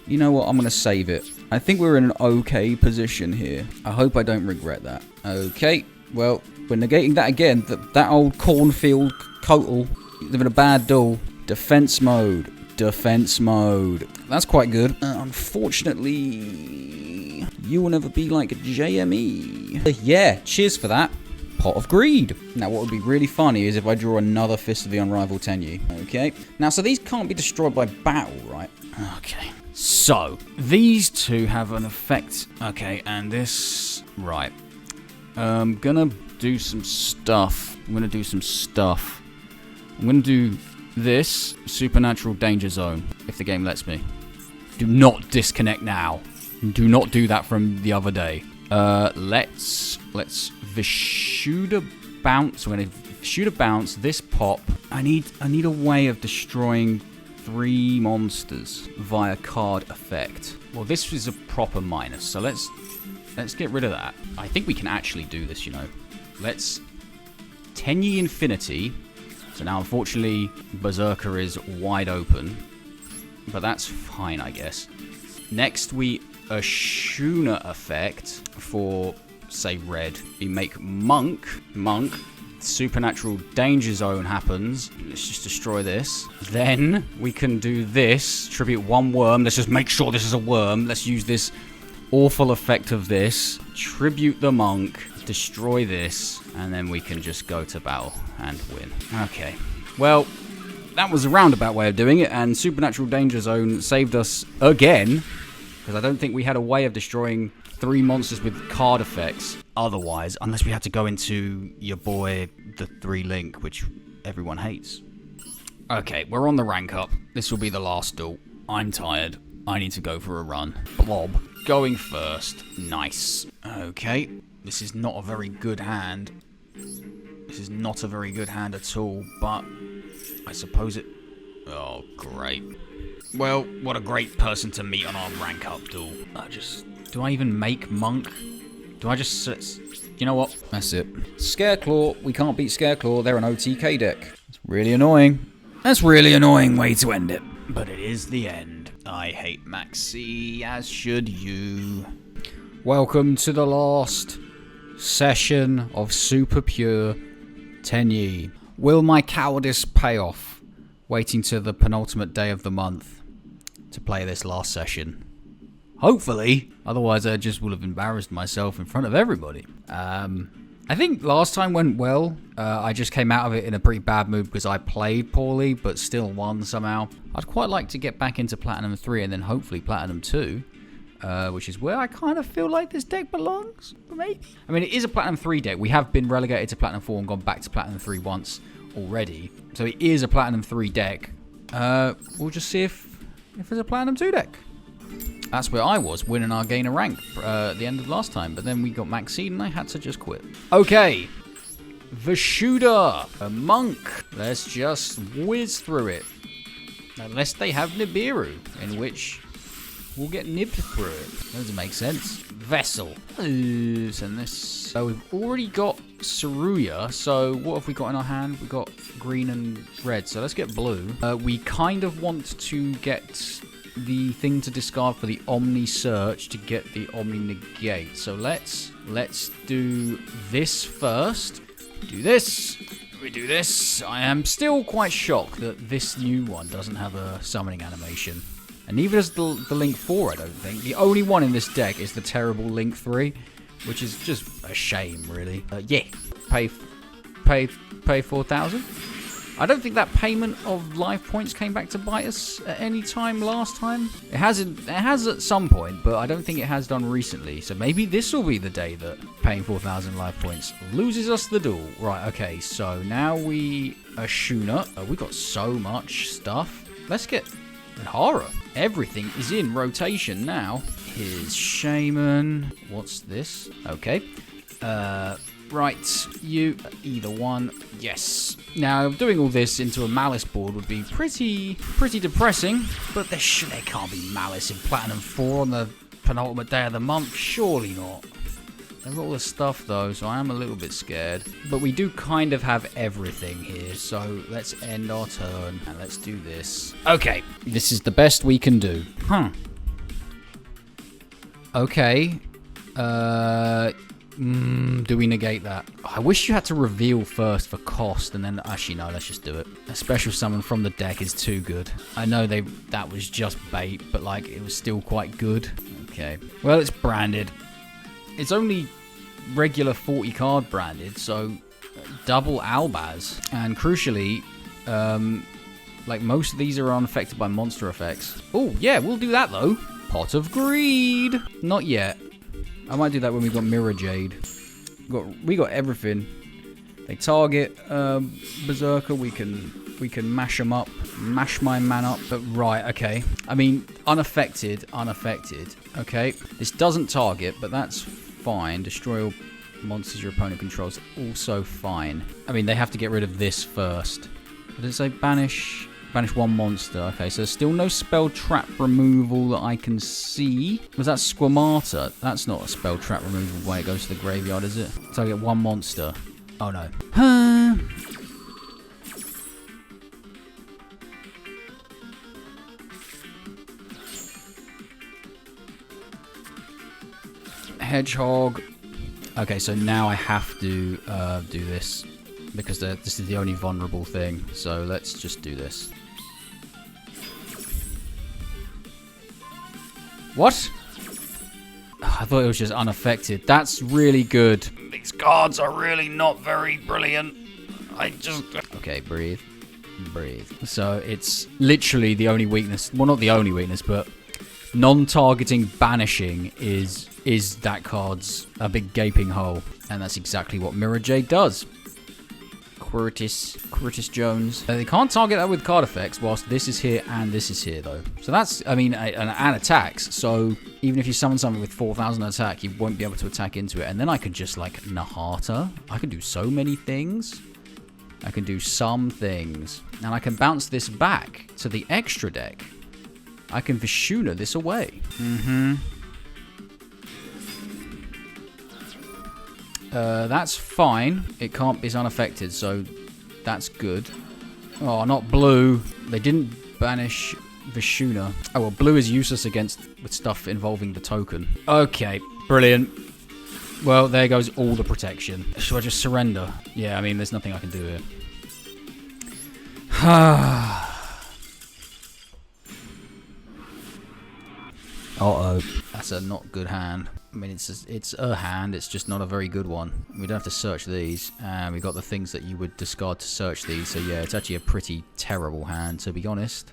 You know what? I'm going to save it. I think we're in an okay position here. I hope I don't regret that. Okay. Well, we're negating that again. That old cornfield Kotal living a bad duel. Defense mode. That's quite good. Unfortunately, you will never be like JME. Yeah, cheers for that. Pot of Greed. Now, what would be really funny is if I draw another Fist of the Unrivaled Tenyi. Okay. Now, so these can't be destroyed by battle, right? Okay. So, these two have an effect. Okay, and this... Right. I'm gonna do some stuff. I'm gonna do this Supernatural Danger Zone, if the game lets me. Do not disconnect now. Do not do that from the other day. Let's Vishuda Bounce. We're gonna Vishuda Bounce this pop. I need a way of destroying 3 monsters via card effect. Well, this is a proper minus, so let's get rid of that. I think we can actually do this, you know. Let's Tenyi Infinity. So now, unfortunately, Berserker is wide open. But that's fine, I guess. Next, we Ashuna effect for, say, red. We make Monk. Supernatural Danger Zone happens. Let's just destroy this. Then we can do this. Tribute 1 worm. Let's just make sure this is a worm. Let's use this awful effect of this. Tribute the Monk. Destroy this. And then we can just go to battle and win. Okay. Well, that was a roundabout way of doing it. And Supernatural Danger Zone saved us again. Because I don't think we had a way of destroying 3 monsters with card effects otherwise, unless we had to go into your boy, the 3 Link, which everyone hates. Okay, we're on the rank up. This will be the last duel. I'm tired. I need to go for a run. Blob. Going first. Nice. Okay. This is not a very good hand. This is not a very good hand at all, but I suppose it... Oh, great. Well, what a great person to meet on our rank up duel. Do I even make Monk? Do I just... You know what? That's it. Scareclaw. We can't beat Scareclaw. They're an OTK deck. It's really annoying. That's really annoying way to end it. But it is the end. I hate Maxi, as should you. Welcome to the last session of Super Pure Tenyi. Will my cowardice pay off? Waiting to the penultimate day of the month to play this last session. Hopefully. Otherwise I just will have embarrassed myself in front of everybody. I think last time went well. I just came out of it in a pretty bad mood because I played poorly, but still won somehow. I'd quite like to get back into Platinum 3 and then hopefully Platinum 2. Which is where I kind of feel like this deck belongs, maybe? I mean, it is a Platinum 3 deck. We have been relegated to Platinum 4 and gone back to Platinum 3 once already. So it is a Platinum 3 deck. We'll just see if it's a Platinum 2 deck. That's where I was, winning our gain of rank at the end of last time. But then we got Maxine and I had to just quit. Okay. Vishuda, a monk. Let's just whiz through it. Unless they have Nibiru, in which we'll get nibbed through it. Doesn't make sense. Vessel. Send this. So we've already got Saruya. So what have we got in our hand? We've got green and red. So let's get blue. We kind of want to get the thing to discard for the Omni Search to get the Omni Negate. So let's do this first. Do this. We do this. I am still quite shocked that this new one doesn't have a summoning animation. And neither does the Link 4, I don't think. The only one in this deck is the terrible Link 3, which is just a shame, really. Yeah, pay 4,000. I don't think that payment of life points came back to bite us at any time last time. It has at some point, but I don't think it has done recently. So maybe this will be the day that paying 4,000 life points loses us the duel. Right, okay, so now we Ashuna. We got so much stuff. Let's get Horror. Everything is in rotation now. Here's Shaman. What's this? Okay. Right. You. Either one. Yes. Now, doing all this into a Malice board would be pretty depressing. But there can't be Malice in Platinum 4 on the penultimate day of the month. Surely not. They've got all the stuff, though, so I am a little bit scared. But we do kind of have everything here, so let's end our turn, and let's do this. Okay, this is the best we can do. Okay. Do we negate that? I wish you had to reveal first for cost, and then... Actually, no, let's just do it. A special summon from the deck is too good. I know that was just bait, but, like, it was still quite good. Okay. Well, it's branded. It's only regular 40 card branded, so double Albaz. And crucially, like most of these are unaffected by monster effects. Oh, yeah, we'll do that though. Pot of Greed. Not yet. I might do that when we've got Mirror Jade. We got everything. They target Berserker. We can mash them up. Mash my man up. But right, okay. I mean, unaffected. Okay. This doesn't target, but that's fine. Destroy all monsters your opponent controls. Also fine. I mean, they have to get rid of this first. What did it say? Banish one monster. Okay, so there's still no spell trap removal that I can see. Was that Squamata? That's not a spell trap removal when it goes to the graveyard, is it? So I get one monster. Oh no. Hedgehog. Okay, so now I have to do this because this is the only vulnerable thing. So let's just do this. What? Oh, I thought it was just unaffected. That's really good. These cards are really not very brilliant. Okay, breathe. So it's literally the only weakness. Well, not the only weakness, but non-targeting banishing is that card's a big gaping hole. And that's exactly what Mirror Jade does. Curtis Jones. They can't target that with card effects, whilst this is here and this is here, though. So that's, I mean, and attacks. So even if you summon something with 4,000 attack, you won't be able to attack into it. And then I could just, like, Nahata. I can do so many things. I can do some things. And I can bounce this back to the extra deck. I can Vishuna this away. That's fine. It can't be unaffected, so that's good. Oh, not blue. They didn't banish Vishuna. Oh, well, blue is useless with stuff involving the token. Okay, Brilliant. Well, there goes all the protection. Should I just surrender? Yeah, I mean, there's nothing I can do here. Uh-oh. That's a not good hand. I mean, it's a hand. It's just not a very good one. We don't have to search these. And we've got the things that you would discard to search these. So, yeah, it's actually a pretty terrible hand, to be honest.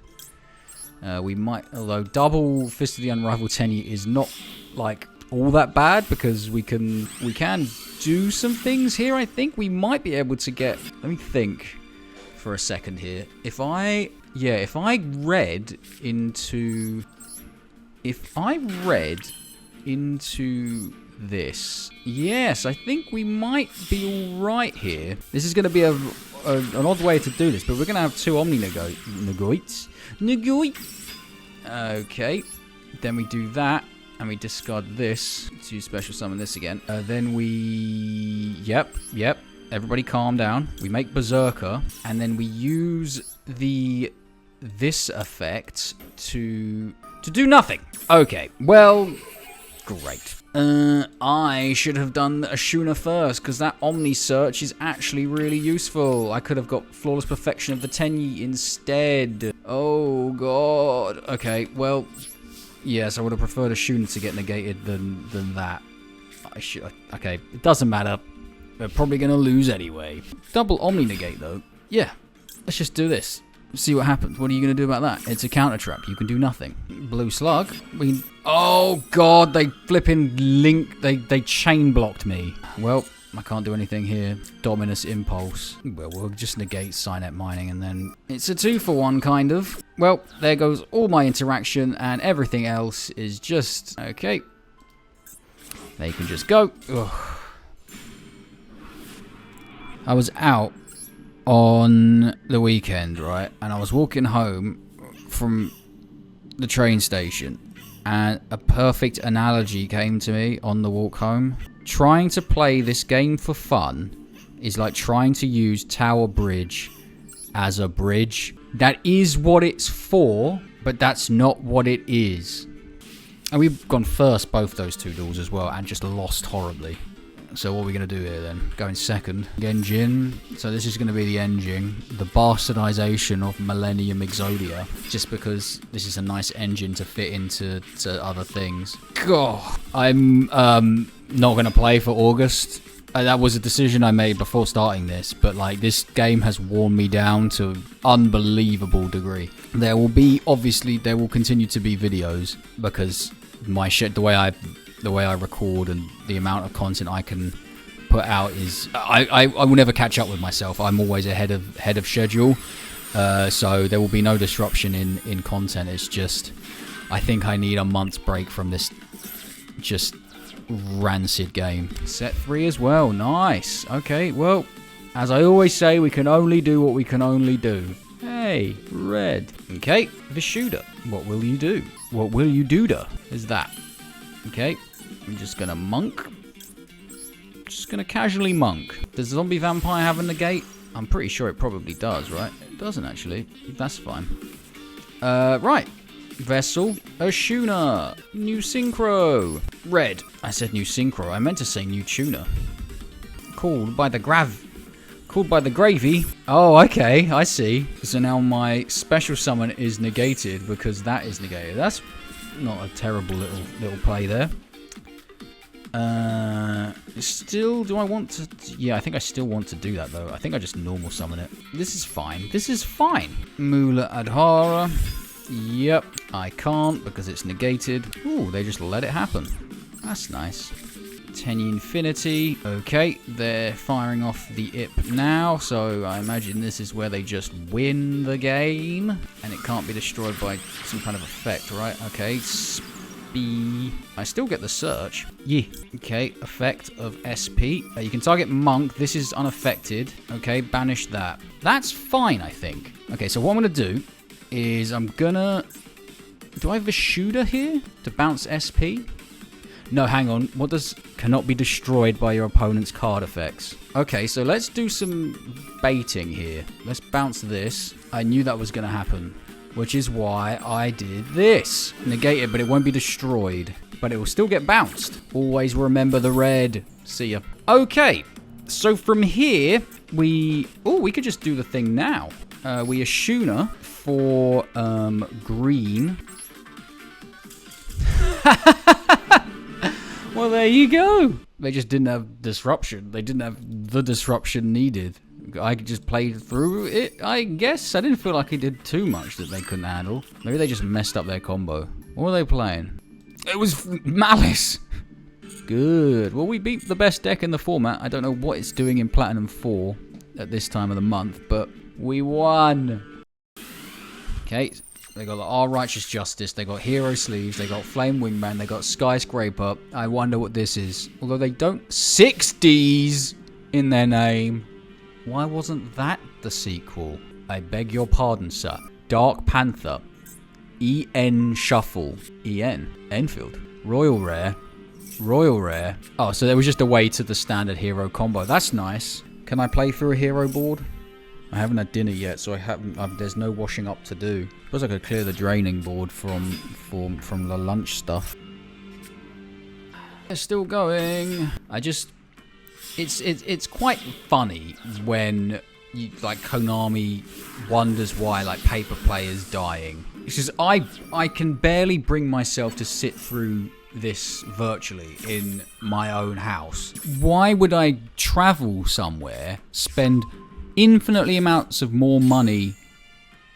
We might... Although double Fist of the Unrivaled Tenyi is not, like, all that bad. Because we can do some things here, I think. We might be able to get... Let me think for a second here. If I read into... If I read into this, yes, I think we might be all right here. This is going to be an odd way to do this, but we're going to have two Omni Negoites. Okay, then we do that, and we discard this to special summon this again. Then we, yep, everybody calm down. We make Berserker, and then we use this effect to do nothing. Okay, well, great. I should have done Ashuna first, because that Omni Search is actually really useful. I could have got Flawless Perfection of the Tenyi instead. Oh, God. Okay, well, yes, I would have preferred Ashuna to get negated than that. Okay, it doesn't matter. We're probably going to lose anyway. Double Omni Negate, though. Yeah, let's just do this. See what happens. What are you going to do about that? It's a counter trap. You can do nothing. Blue Slug. Oh, God. They flipping They chain blocked me. Well, I can't do anything here. Dominus Impulse. Well, we'll just negate Cynet Mining and then... It's a 2-for-1, kind of. Well, there goes all my interaction and everything else is just... Okay. They can just go. Ugh. I was out on the weekend, right? And I was walking home from the train station and a perfect analogy came to me on the walk home. Trying to play this game for fun is like trying to use Tower Bridge as a bridge. That is what it's for, but that's not what it is. And we've gone first both those two duels as well and just lost horribly. So what are we going to do here then? Going second. Engine. So this is going to be the engine. The bastardization of Millennium Exodia. Just because this is a nice engine to fit into other things. God. I'm not going to play for August. That was a decision I made before starting this. But like this game has worn me down to an unbelievable degree. There will continue to be videos. Because my shit, the way I record and the amount of content I can put out is... I will never catch up with myself. I'm always ahead of schedule. So there will be no disruption in content. It's just... I think I need a month's break from this just rancid game. Set 3 as well. Nice. Okay, well, as I always say, we can only do what we can only do. Hey, red. Okay, Vishuda. What will you do? What will you do-da? Is that... Okay, I'm just going to monk. Just going to casually monk. Does Zombie Vampire have a negate? I'm pretty sure it probably does, right? It doesn't, actually. That's fine. Right. Vessel. Ashuna. New Synchro. Red. I said new Synchro. I meant to say new Tuna. Called by the gravy. Oh, okay. I see. So now my special summon is negated because that is negated. That's... not a terrible little play there. Still, do I want to... Yeah, I think I still want to do that, though. I think I just normal summon it. This is fine. This is fine. Mula Adhara. Yep. I can't because it's negated. Ooh, they just let it happen. That's nice. Tenyi Infinity. Okay, they're firing off the IP now, so I imagine this is where they just win the game. And it can't be destroyed by some kind of effect, right? Okay, I still get the search. Yeah. Okay, effect of SP. You can target Monk. This is unaffected. Okay, banish that. That's fine, I think. Okay, so what I'm going to do is I'm going to... Do I have a shooter here to bounce SP? No, hang on. What does... Cannot be destroyed by your opponent's card effects. Okay, so let's do some baiting here. Let's bounce this. I knew that was going to happen. which is why I did this. Negate it, but it won't be destroyed. But it will still get bounced. Always remember the red. See ya. Okay, so from here, we could just do the thing now. We Ashuna for green. Well, there you go. They just didn't have disruption. They didn't have the disruption needed. I could just play through it, I guess. I didn't feel like he did too much that they couldn't handle. Maybe they just messed up their combo. What were they playing? It was Malice. Good. Well, we beat the best deck in the format. I don't know what it's doing in Platinum 4 at this time of the month, but we won. Okay. They got Our Righteous Justice, they got Hero Sleeves, they got Flame Wingman, they got Skyscraper. I wonder what this is. Although they don't... 60s in their name. Why wasn't that the sequel? I beg your pardon, sir. Dark Panther. EN Shuffle. EN. Enfield. Royal Rare. Royal Rare. Oh, so there was just a way to the standard hero combo. That's nice. Can I play through a hero board? I haven't had dinner yet, so there's no washing up to do. Suppose I could clear the draining board from the lunch stuff. It's still going. It's quite funny when Konami wonders why paper play is dying. It's just I can barely bring myself to sit through this virtually in my own house. Why would I travel somewhere, spend infinitely amounts of more money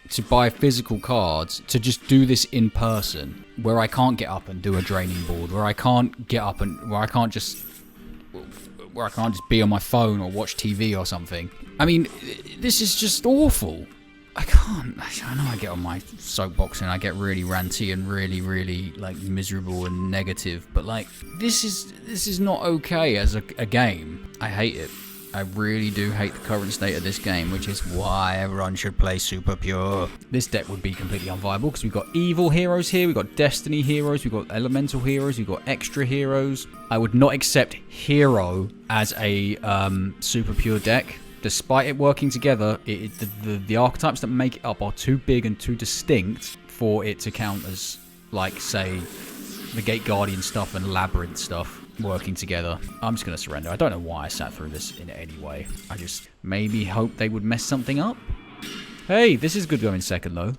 to buy physical cards to just do this in person, where I can't get up and do a draining board, where I can't get up and where I can't just be on my phone or watch TV or something. I mean, this is just awful. I know I get on my soapbox and I get really ranty and really miserable and negative, but this is not okay as a game. I hate it. I really do hate the current state of this game, which is why everyone should play Super Pure. This deck would be completely unviable because we've got evil heroes here, we've got destiny heroes, we've got elemental heroes, we've got extra heroes. I would not accept hero as a Super Pure deck. Despite it working together, the archetypes that make it up are too big and too distinct for it to count as, say, the Gate Guardian stuff and Labyrinth stuff working together. I'm just going to surrender. I don't know why I sat through this in any way. I just maybe hope they would mess something up. Hey, this is good going second, though.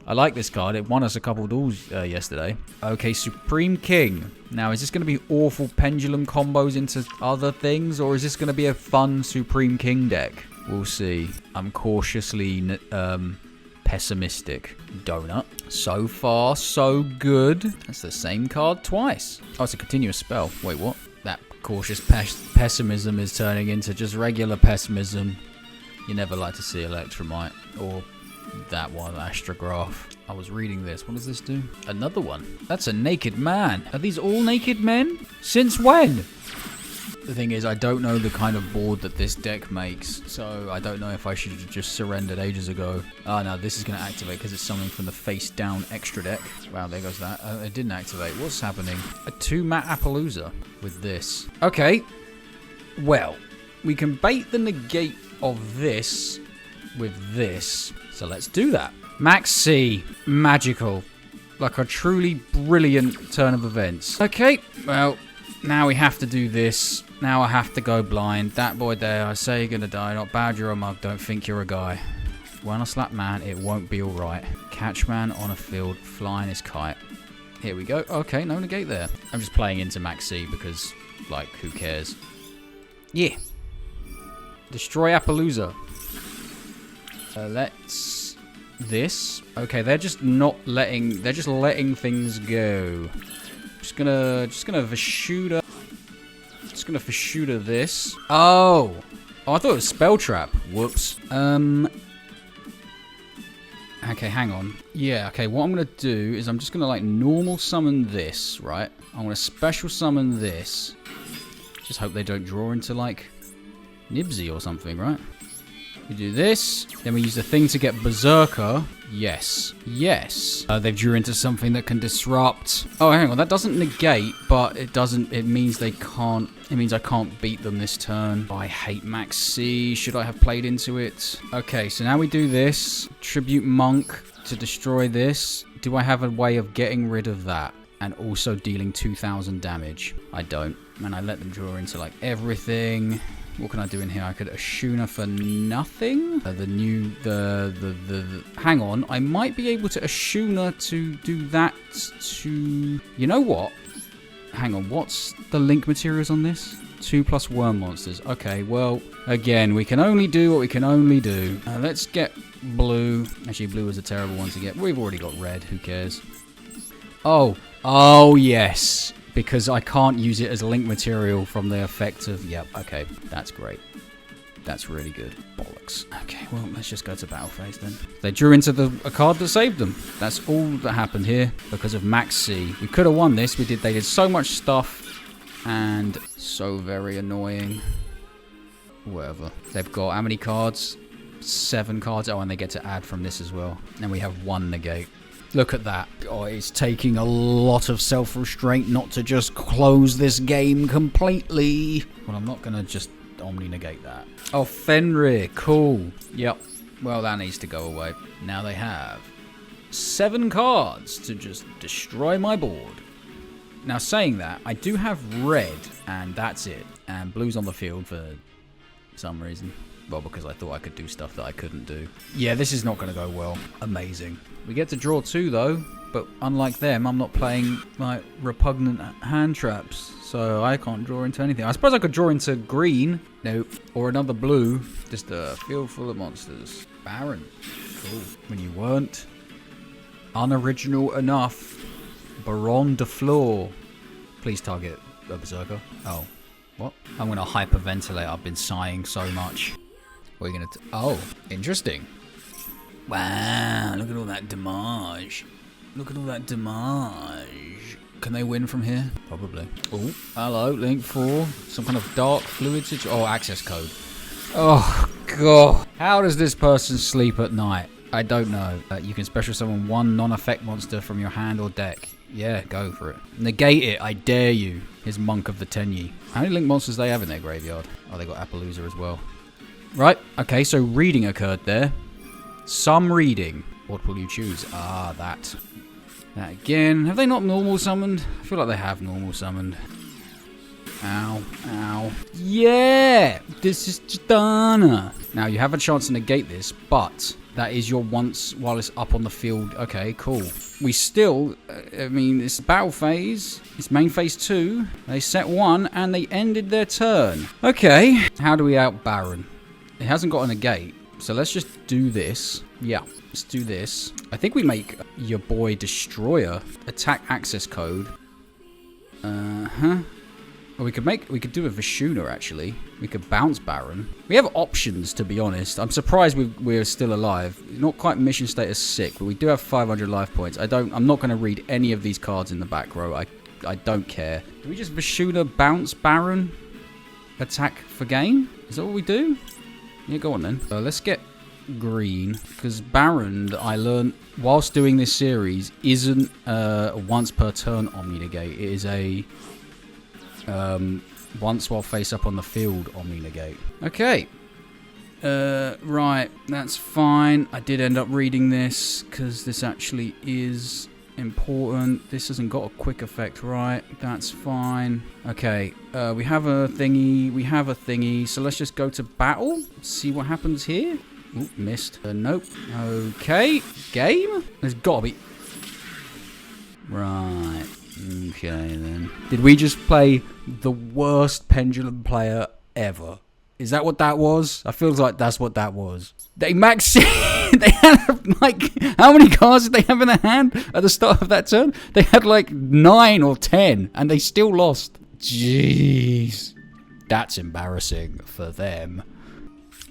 I like this card. It won us a couple duels yesterday. Okay, Supreme King. Now, is this going to be awful pendulum combos into other things, or is this going to be a fun Supreme King deck? We'll see. I'm cautiously pessimistic. Donut. So far, so good. That's the same card twice. Oh, it's a continuous spell. Wait, what? That cautious pessimism is turning into just regular pessimism. You never like to see Electromite. Or that one, Astrograph. I was reading this. What does this do? Another one. That's a naked man. Are these all naked men? Since when? The thing is, I don't know the kind of board that this deck makes, so I don't know if I should have just surrendered ages ago. Oh no, this is going to activate because it's something from the face down extra deck. Wow, there goes that. It didn't activate. What's happening? A 2-mat Appaloosa with this. Okay. Well, we can bait the negate of this with this. So let's do that. Max C. Magical. Like a truly brilliant turn of events. Okay, well, now we have to do this. Now I have to go blind. That boy there, I say you're gonna die. Not bad, you're a mug. Don't think you're a guy. When I slap man, it won't be alright. Catch man on a field, flying his kite. Here we go. Okay, no negate there. I'm just playing into Max C because, who cares? Yeah. Destroy Appaloosa. Let's... This. Okay, they're just not letting... They're just letting things go. Just gonna Vishuda. Just gonna Vishuda this. Oh! Oh, I thought it was Spell Trap. Whoops. Okay, hang on. Yeah, okay, what I'm gonna do is I'm just gonna, normal summon this, right? I'm gonna special summon this. Just hope they don't draw into, Nibsy or something, right? We do this. Then we use the thing to get Berserker. Yes. Yes. They've drew into something that can disrupt. Oh, hang on. That doesn't negate, but it doesn't... It means they can't... It means I can't beat them this turn. Oh, I hate Max C. Should I have played into it? Okay, so now we do this. Tribute Monk to destroy this. Do I have a way of getting rid of that? And also dealing 2,000 damage? I don't. And I let them draw into, like, everything. What can I do in here? I could Ashuna for nothing. Hang on. I might be able to Ashuna to do that to... You know what? Hang on. What's the link materials on this? 2+ worm monsters. Okay, well, again, we can only do what we can only do. Let's get blue. Actually, blue is a terrible one to get. We've already got red. Who cares? Oh. Oh, yes. Because I can't use it as link material from the effect of... Yep, okay. That's great. That's really good. Bollocks. Okay, well, let's just go to battle phase then. They drew into a card that saved them. That's all that happened here because of Max C. We could have won this. They did so much stuff. And so very annoying. Whatever. They've got how many cards? 7 cards. Oh, and they get to add from this as well. And we have 1 negate. Look at that. Oh, it's taking a lot of self-restraint not to just close this game completely. Well, I'm not going to just Omni-negate that. Oh, Fenrir. Cool. Yep. Well, that needs to go away. Now they have 7 cards to just destroy my board. Now, saying that, I do have red, and that's it. And blue's on the field for some reason. Well, because I thought I could do stuff that I couldn't do. Yeah, this is not going to go well. Amazing. We get to draw 2, though. But unlike them, I'm not playing, like, repugnant hand traps. So I can't draw into anything. I suppose I could draw into green. Nope. Or another blue. Just a field full of monsters. Baron. Cool. When you weren't unoriginal enough. Baron de Fleur. Please target a Berserker. Oh. What? I'm going to hyperventilate. I've been sighing so much. What are you going to... Oh. Interesting. Wow. Look at all that damage. Look at all that damage. Can they win from here? Probably. Oh, hello, Link 4. Some kind of dark fluid situation. Oh, access code. Oh, God. How does this person sleep at night? I don't know. You can special summon 1 non-effect monster from your hand or deck. Yeah, go for it. Negate it, I dare you. Here's Monk of the Tenyi. How many Link monsters do they have in their graveyard? Oh, they got Appaloosa as well. Right, okay, so reading occurred there. Some reading. What will you choose? Ah, that. That again. Have they not normal summoned? I feel like they have normal summoned. Ow. Ow. Yeah! This is Jadana. Now, you have a chance to negate this, but that is your once while it's up on the field. Okay, cool. We still... I mean, it's battle phase. It's main phase 2. They set 1, and they ended their turn. Okay. How do we out Baron? It hasn't got a negate. So let's just do this. Yeah, let's do this. I think we make your boy Destroyer attack access code. Well, we could do a Vishuna actually. We could bounce Baron. We have options, to be honest. I'm surprised we're still alive. Not quite mission status sick, but we do have 500 life points. I'm not going to read any of these cards in the back row. I don't care. Do we just Vishuna bounce Baron? Attack for game? Is that what we do? Yeah, go on then. Let's get green, because Baron, I learned whilst doing this series, isn't once per turn Omni-negate. It is a once while face up on the field Omni-negate. Okay. Right, that's fine. I did end up reading this, because this actually is important. This hasn't got a quick effect, right? That's fine. Okay, we have a thingy. So let's just go to battle. See what happens here. Ooh, missed. Nope. Okay, game. There's gotta be... Right. Okay, then. Did we just play the worst pendulum player ever? Is that what that was? I feel like that's what that was. They maxed... They had, like... How many cards did they have in their hand at the start of that turn? They had, like, 9 or 10, and they still lost. Jeez. That's embarrassing for them.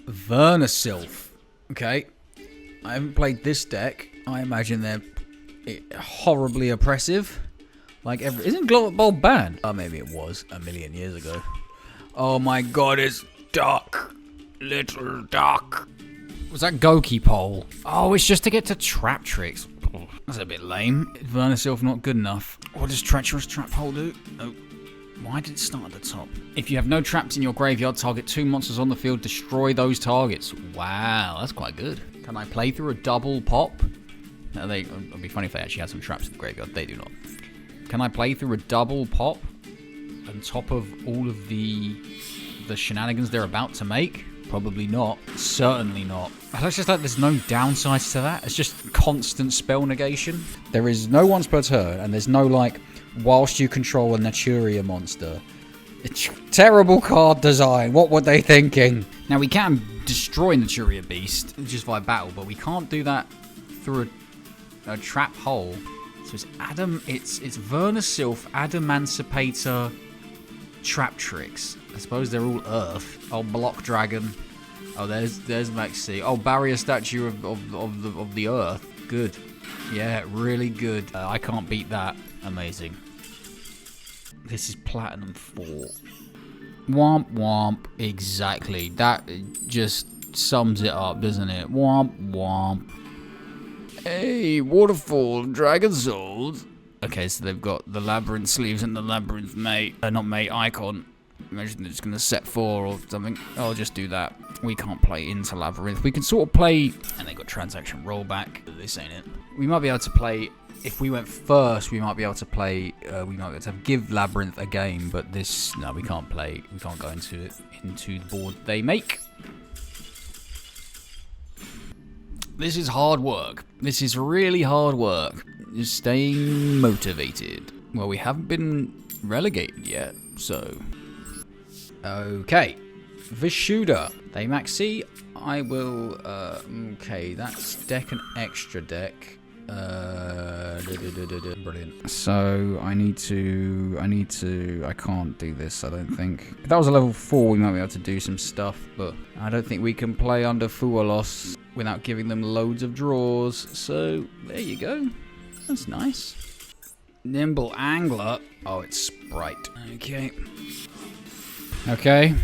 Vernasilf. Okay. I haven't played this deck. I imagine they're horribly oppressive. Like, isn't Glow Bulb banned? Oh, maybe it was a million years ago. Oh my god, it's Duck. Little Duck. Was that Goki pole? Oh, it's just to get to trap tricks. Oh, that's a bit lame. Vernisilf not good enough. What does Treacherous Trap Hole do? Oh. Why did it start at the top? If you have no traps in your graveyard, target 2 monsters on the field, destroy those targets. Wow, that's quite good. Can I play through a double pop? No, it'd be funny if they actually had some traps in the graveyard. They do not. Can I play through a double pop on top of all of the shenanigans they're about to make? Probably not. Certainly not. It's just like there's no downsides to that. It's just constant spell negation. There is no once per turn, and there's no like whilst you control a Naturia monster. It's terrible card design. What were they thinking? Now we can destroy Naturia Beast just via battle, but we can't do that through a trap hole. So it's it's Vernisilf, Adamancipator, Trap Tricks. I suppose they're all Earth. Oh, Block Dragon. Oh, there's Maxi. Oh, Barrier Statue of the Earth. Good. Yeah, really good. I can't beat that. Amazing. This is Platinum 4. Womp womp. Exactly. That just sums it up, doesn't it? Womp womp. Hey, Waterfall, Dragon Souls. Okay, so they've got the Labyrinth sleeves and the Labyrinth mate. Not mate, icon. Imagine it's going to set 4 or something. I'll just do that. We can't play into Labyrinth. We can sort of play... And they got transaction rollback. This ain't it. We might be able to play... If we went first, we might be able to play... we might be able to give Labyrinth a game. But this... No, we can't play. We can't go into the board they make. This is hard work. This is really hard work. Just staying motivated. Well, we haven't been relegated yet, so... Okay. Vishuda. They maxi. I will, okay, that's deck and extra deck. Brilliant. So, I can't do this, I don't think. If that was a level 4, we might be able to do some stuff, but I don't think we can play under Fualos without giving them loads of draws. So, there you go. That's nice. Nimble Angler. Oh, it's Sprite. Okay. Okay.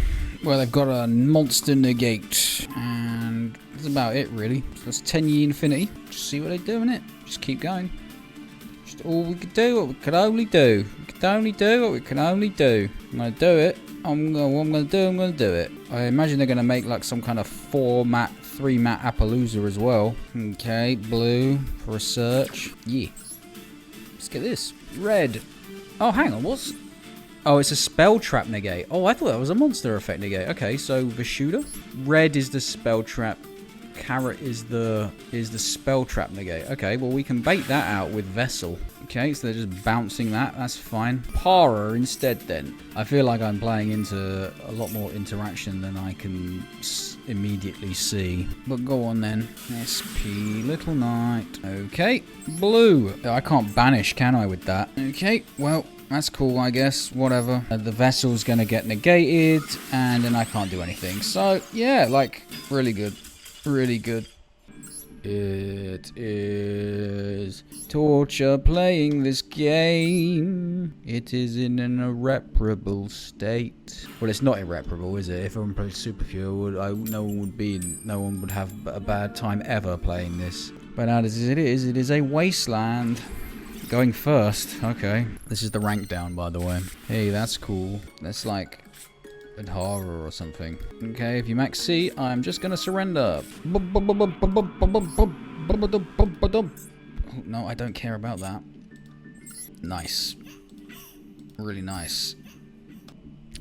Well, they've got a monster negate. And that's about it, really. So that's Tenyi Infinity. Just see what they do in it. Just keep going. Just all we could do, what we could only do. We could only do what we can only do. I'm going to do it. I'm going to do it. I imagine they're going to make like some kind of 3-mat Appaloosa as well. Okay, blue for a search. Yeah. Let's get this. Red. Oh, hang on. What's... Oh, it's a spell trap negate. Oh, I thought that was a monster effect negate. Okay, so Vishuda. Red is the spell trap. Carrot is the spell trap negate. Okay, well we can bait that out with Vessel. Okay, so they're just bouncing that. That's fine. Para instead then. I feel like I'm playing into a lot more interaction than I can immediately see. But go on then. SP, Little Knight. Okay, blue. I can't banish, can I, with that? Okay, well... That's cool, I guess. Whatever. The vessel's gonna get negated, and then I can't do anything. So, yeah, like, really good. Really good. It is torture playing this game. It is in an irreparable state. Well, it's not irreparable, is it? If everyone plays Super Pure, no one would have a bad time ever playing this. But as it is a wasteland. Going first, okay. This is the rank down, by the way. Hey, that's cool. That's like Adhara or something. Okay, if you max C, I'm just gonna surrender. Oh, no, I don't care about that. Nice. Really nice.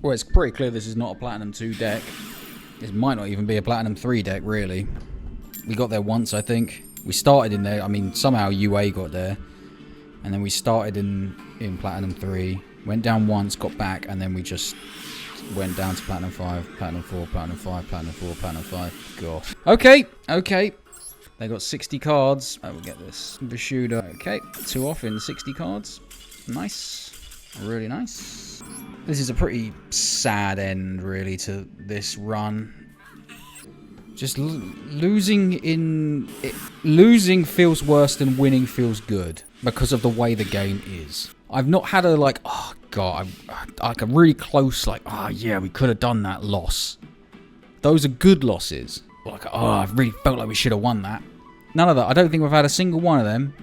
Well, it's pretty clear this is not a Platinum 2 deck. This might not even be a Platinum 3 deck, really. We got there once, I think. We started in there. I mean, somehow UA got there. And then we started in Platinum 3, went down once, got back, and then we just went down to Platinum 5, Platinum 4, Platinum 5, Platinum 4, Platinum 5. Gosh. Okay, okay. They got 60 cards. I will get this. Vishuda. Okay, 2 off in 60 cards. Nice. Really nice. This is a pretty sad end, really, to this run. Just losing feels worse than winning feels good because of the way the game is. I've not had a like, oh god, like a really close like, oh yeah, we could have done that loss. Those are good losses. like, oh, I really felt like we should have won that. None of that. I don't think we've had a single one of them.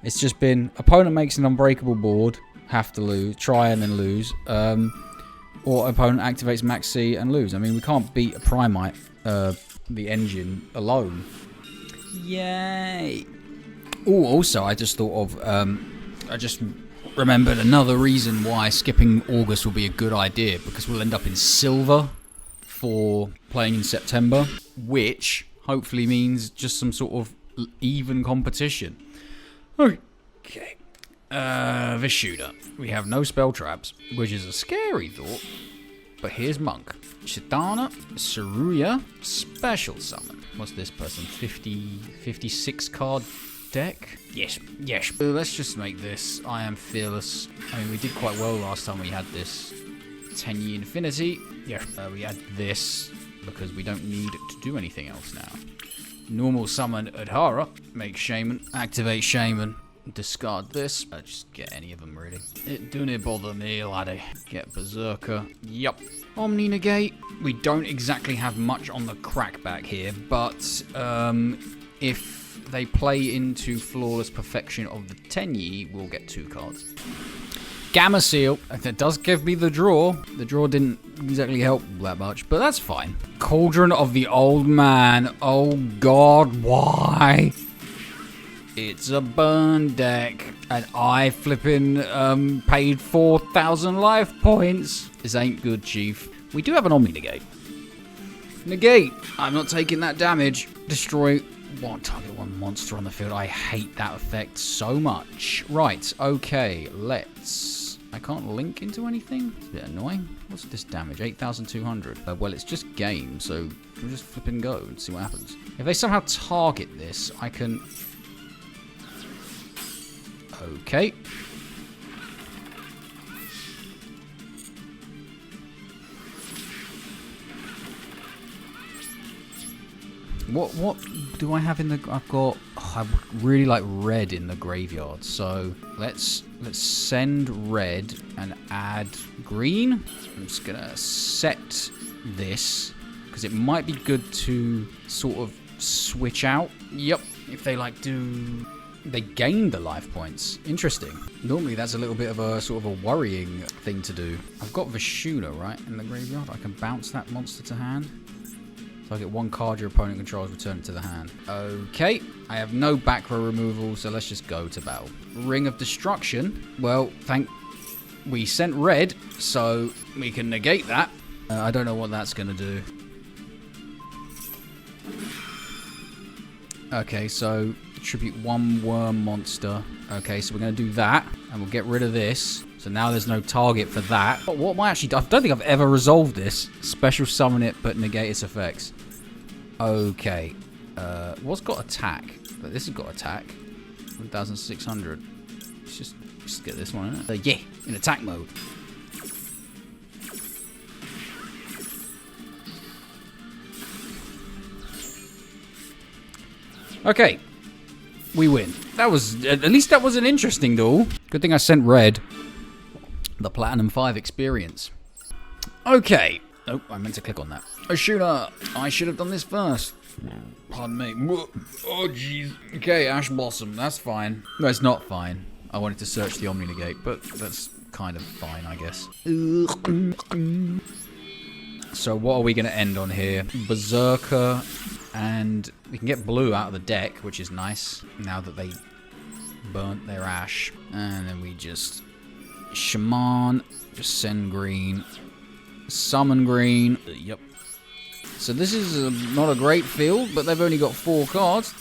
It's just been opponent makes an unbreakable board, have to lose, try and then lose. Or opponent activates Max C and lose. I mean, we can't beat a Primite, the engine, alone. Yay! Oh, also, I just thought of, I just remembered another reason why skipping August will be a good idea, because we'll end up in silver for playing in September, which hopefully means just some sort of even competition. Okay. Vishuda. We have no spell traps, which is a scary thought. But here's Monk. Chitana, Saruya, Special Summon. What's this person? 56 card deck? Yes. Let's just make this. I am fearless. I mean, we did quite well last time we had this. Tenyi Infinity. Yeah. We had this because we don't need to do anything else now. Normal summon Adhara. Make Shaman. Activate Shaman. Discard this. Just get any of them, really. It don't bother me, laddie. Get Berserker. Yup. Omni Negate. We don't exactly have much on the crackback here, but if they play into Flawless Perfection of the Tenyi, we'll get 2 cards. Gamma Seal. That does give me the draw. The draw didn't exactly help that much, but that's fine. Cauldron of the Old Man. Oh god, why? It's a burn deck, and I flipping paid 4,000 life points. This ain't good, Chief. We do have an Omni Negate. Negate. I'm not taking that damage. Destroy target 1 monster on the field. I hate that effect so much. Right, okay, let's... I can't link into anything? It's a bit annoying. What's this damage? 8,200. Well, it's just game, so we'll just flip and go and see what happens. If they somehow target this, I can... Okay. What do I have in the... I've got... Oh, I really like red in the graveyard. So let's send red and add green. I'm just going to set this because it might be good to sort of switch out. Yep. If they like do... They gain the life points. Interesting. Normally that's a little bit of a sort of a worrying thing to do. I've got Vishuda, right, in the graveyard. I can bounce that monster to hand. So I get 1 card your opponent controls, return it to the hand. Okay. I have no back row removal, so let's just go to battle. Ring of Destruction. Well, we sent red, so we can negate that. I don't know what that's going to do. Okay, so... Tribute 1 worm monster. Okay, so we're going to do that. And we'll get rid of this. So now there's no target for that. But what am I actually... I don't think I've ever resolved this. Special summon it, but negate its effects. Okay. What's got attack? But this has got attack. 1,600. Let's just get this one, isn't it? Yeah, in attack mode. Okay. We win. That was... At least that was an interesting duel. Good thing I sent red. The Platinum 5 experience. Okay. Oh, I meant to click on that. Ashuna, I should have done this first. Pardon me. Oh, jeez. Okay, Ash Blossom. That's fine. No, it's not fine. I wanted to search the Omni Negate, but that's kind of fine, I guess. So what are we going to end on here? Berserker... And we can get blue out of the deck, which is nice, now that they burnt their ash. And then we just... Shaman, just send green. Summon green. Yep. So this is not a great field, but they've only got 4 cards.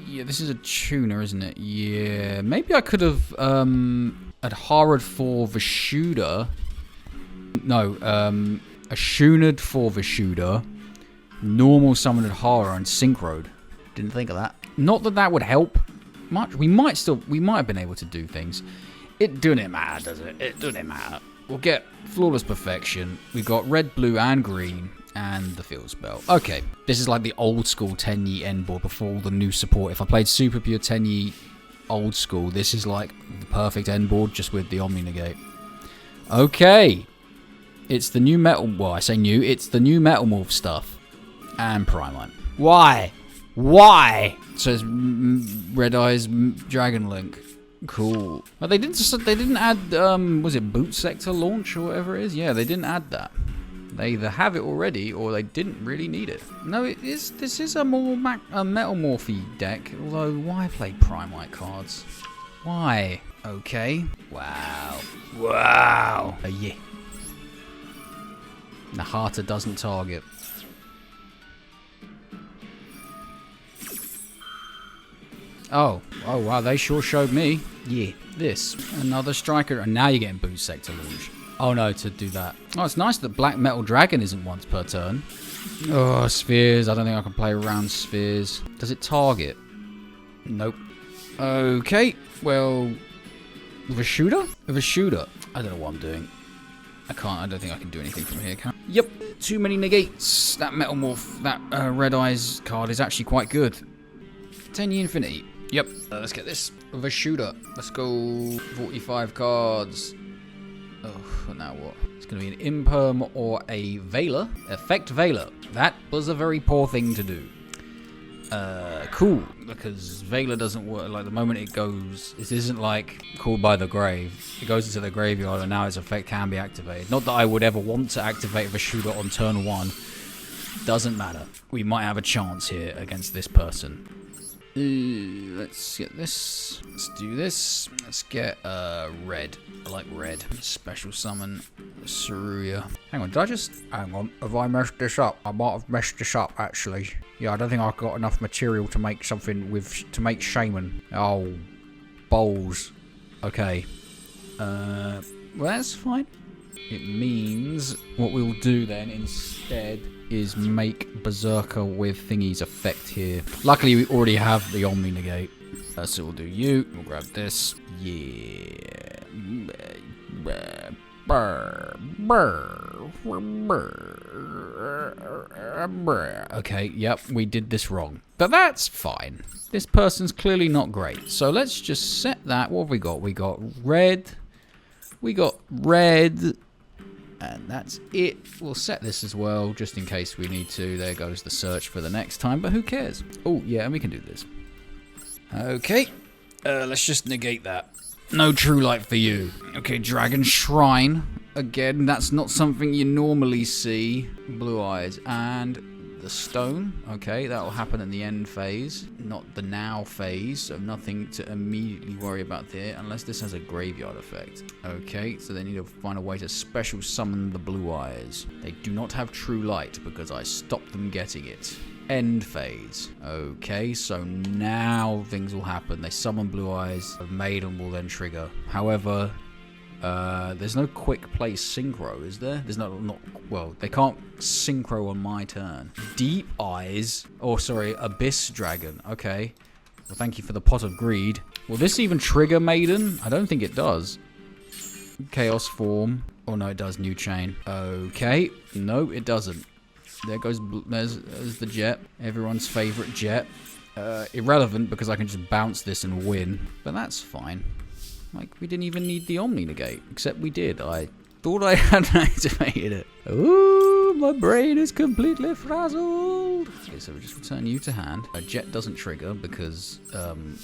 Yeah, this is a tuner, isn't it? Yeah, maybe I could have Adharad for Vishuda. No, Ashunad for Vishuda, normal summoned Hara and Synchroed. Didn't think of that. Not that that would help much. We might have been able to do things. It doesn't matter, does it? It doesn't matter. We'll get Flawless Perfection. We got red, blue, and green, and the field spell. Okay, this is like the old school Tenyi end board before all the new support. If I played Super Pure Tenyi old school, this is like the perfect end board just with the Omni Negate. Okay. It's the new metal... Well, I say new. It's the new Metal Morph stuff. And Primite. Why? Why? It says Red Eyes Dragon Link. Cool. But they didn't add, was it Boot Sector launch or whatever it is? Yeah, they didn't add that. They either have it already or they didn't really need it. No, this is a more Metal Morphy deck. Although, why play Primite cards? Why? Okay. Wow. Wow. Yeah. The Harter doesn't target. Oh wow, they sure showed me. Yeah, this. Another striker, and now you're getting Boot Sector launch. Oh no, to do that. Oh, it's nice that Black Metal Dragon isn't once per turn. Oh, spheres. I don't think I can play around spheres. Does it target? Nope. Okay, well... With a shooter? With a shooter. I don't know what I'm doing. I don't think I can do anything from here, can I? Yep, too many negates. That Metal Morph, that Red Eyes card is actually quite good. Tenyi Infinity. Yep. Let's get this. With a shooter. Let's go 45 cards. Oh, now what? It's going to be an Imperm or a Veiler. Effect Veiler. That was a very poor thing to do. Cool. Because Veiler doesn't work. Like, the moment it goes... This isn't like Called by the Grave. It goes into the graveyard and now its effect can be activated. Not that I would ever want to activate the shooter on turn 1. Doesn't matter. We might have a chance here against this person. Let's get this. Let's do this. Let's get red. I like red. Special summon Saruya. Hang on, did I just... Hang on, have I messed this up? I might have messed this up, actually. Yeah, I don't think I've got enough material to make something with... To make Shaman. Oh, bowls. Okay. Well, that's fine. It means what we'll do then instead is make Berserker with Thingy's effect here. Luckily, we already have the Omni Negate. So we'll do you. We'll grab this. Yeah. Okay, yep, we did this wrong. But that's fine. This person's clearly not great. So let's just set that. What have we got? We got red. We got red. And that's it. We'll set this as well, just in case we need to. There goes the search for the next time, but who cares? Oh, yeah, and we can do this. Okay. Let's just negate that. No True Light for you. Okay, Dragon Shrine. Again, that's not something you normally see. Blue Eyes. And the Stone. Okay, that will happen in the end phase, not the now phase, so nothing to immediately worry about there, unless this has a graveyard effect. Okay, so they need to find a way to special summon the Blue Eyes. They do not have True Light because I stopped them getting it. End phase. Okay, so now things will happen. They summon Blue Eyes, a Maiden will then trigger. However, there's no quick play synchro, is there? There's not well, they can't synchro on my turn. Deep Eyes, oh sorry, Abyss Dragon. Okay, well thank you for the Pot of Greed. Will this even trigger Maiden? I don't think it does. Chaos Form. Oh no, it does. New Chain. Okay, no, it doesn't. There goes, there's the Jet, everyone's favorite Jet. Irrelevant because I can just bounce this and win, but that's fine. Like, we didn't even need the Omni Negate, except we did. I thought I had activated it. Ooh, my brain is completely frazzled. Okay, so we just return you to hand. A Jet doesn't trigger because,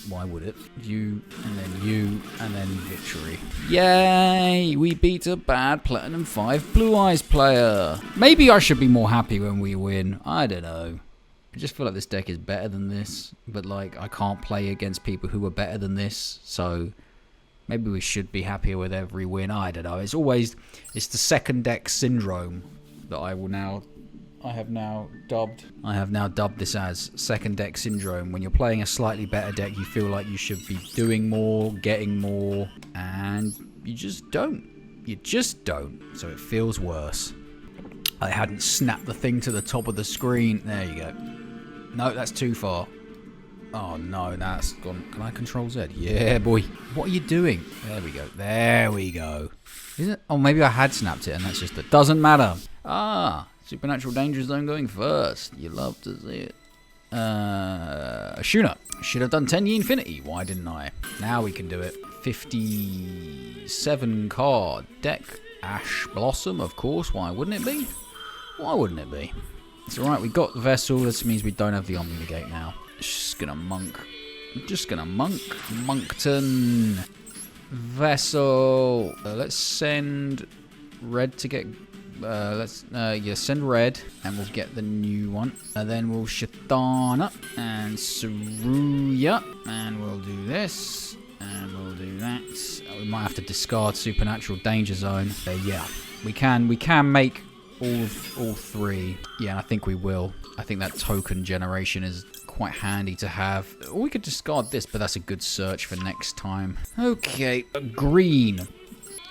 why would it? You, and then victory. Yay! We beat a bad Platinum 5 Blue Eyes player. Maybe I should be more happy when we win. I don't know. I just feel like this deck is better than this, but like, I can't play against people who are better than this, so... Maybe we should be happier with every win. I don't know. It's the second deck syndrome that I have now dubbed this as second deck syndrome. When you're playing a slightly better deck, you feel like you should be doing more, getting more, and you just don't. You just don't. So it feels worse. I hadn't snapped the thing to the top of the screen. There you go. No, that's too far. Oh no, that's gone. Can I control Z? Yeah, boy. What are you doing? There we go. There we go. Is it? Oh, maybe I had snapped it and that's just it. Doesn't matter. Ah, Supernatural Danger Zone going first. You love to see it. Ashuna. Should have done Tenyi Infinity. Why didn't I? Now we can do it. 57 card deck. Ash Blossom, of course. Why wouldn't it be? Why wouldn't it be? It's alright, we got the Vessel. This means we don't have the Omni Negate now. Just gonna monk. Just gonna monk. Monkton. Vessel. Let's send red to get... send red. And we'll get the new one. And then we'll Shatana. And Saruya. And we'll do this. And we'll do that. We might have to discard Supernatural Danger Zone. Yeah. We can make all three. Yeah, I think we will. I think that token generation is quite handy to have. Or we could discard this, but that's a good search for next time. Okay, green.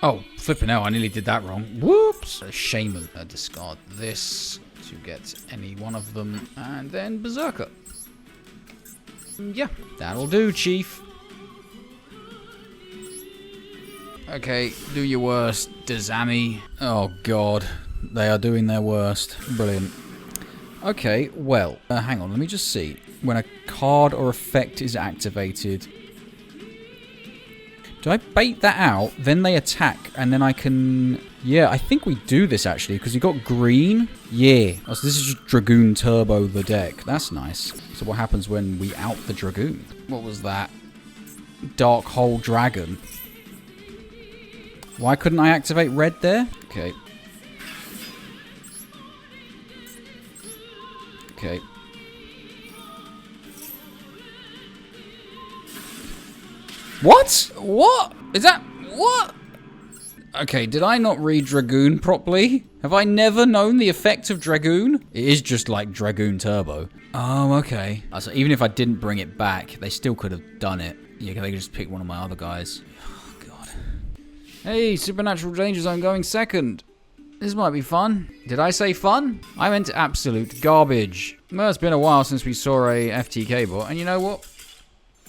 Oh, flipping out, I nearly did that wrong. Whoops. Shaman. Discard this to get any one of them. And then Berserker. Yeah, that'll do, Chief. Okay, do your worst, Dazami. Oh, God. They are doing their worst. Brilliant. Okay, well, hang on, let me just see. When a card or effect is activated... Do I bait that out, then they attack, and then I can... Yeah, I think we do this, actually, because we got green. Yeah. Oh, so this is just Dragoon Turbo the deck. That's nice. So what happens when we out the Dragoon? What was that? Dark Hole Dragon. Why couldn't I activate red there? Okay. Okay. What? What? Is that... What? Okay, did I not read Dragoon properly? Have I never known the effect of Dragoon? It is just like Dragoon Turbo. Oh, okay. So even if I didn't bring it back, they still could have done it. Yeah, they could just pick one of my other guys. Oh, God. Hey, Supernatural Danger Zone going second. This might be fun. Did I say fun? I meant absolute garbage. Well, it's been a while since we saw a FTK bot, and you know what?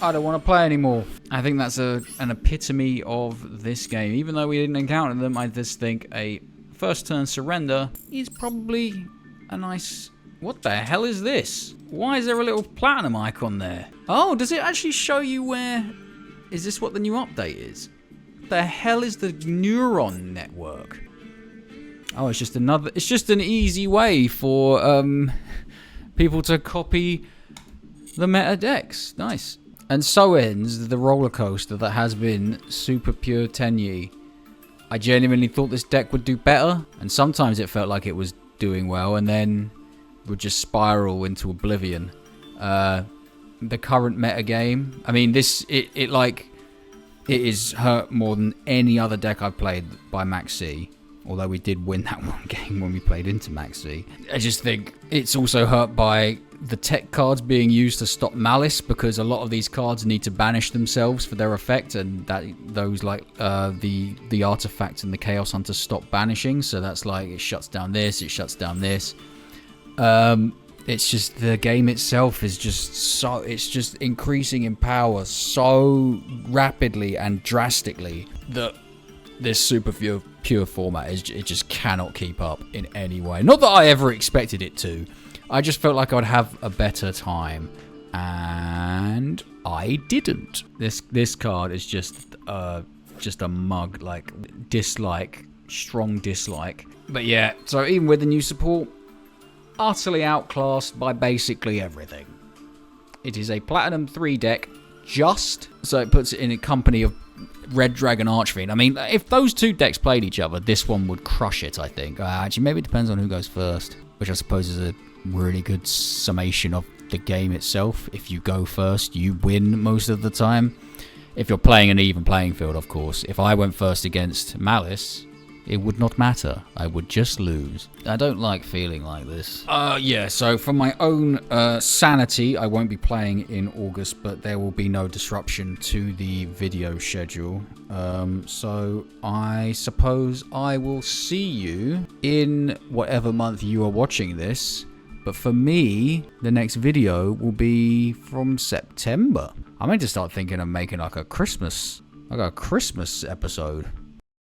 I don't want to play anymore. I think that's an epitome of this game. Even though we didn't encounter them, I just think a first turn surrender is probably a nice... What the hell is this? Why is there a little platinum icon there? Oh, does it actually show you where... Is this what the new update is? What the hell is the neuron network? Oh, it's just another... It's just an easy way for people to copy the meta decks. Nice. And so ends the roller coaster that has been Super Pure Tenyi. I genuinely thought this deck would do better, and sometimes it felt like it was doing well, and then would just spiral into oblivion. The current meta game, I mean, it is hurt more than any other deck I've played by Max C. Although we did win that one game when we played into Max C. I just think it's also hurt by the tech cards being used to stop Malice, because a lot of these cards need to banish themselves for their effect, and that those like the artifact and the Chaos Hunter stop banishing, so that's like it shuts down this, it shuts down this. It's just the game itself is just it's just increasing in power so rapidly and drastically that this Super Pure format it just cannot keep up in any way. Not that I ever expected it to. I just felt like I'd have a better time, and I didn't. This card is just a mug, like dislike, strong dislike. But yeah, so even with the new support, utterly outclassed by basically everything. It is a Platinum 3 deck, so it puts it in a company of Red Dragon Archfiend. I mean, if those two decks played each other, this one would crush it, I think. Actually, maybe it depends on who goes first, which I suppose is a really good summation of the game itself. If you go first, you win most of the time. If you're playing an even playing field, of course. If I went first against Malice, it would not matter. I would just lose. I don't like feeling like this. Yeah, so for my own sanity, I won't be playing in August, but there will be no disruption to the video schedule. So I suppose I will see you in whatever month you are watching this. But for me, the next video will be from September. I'm going to start thinking of making like a Christmas episode.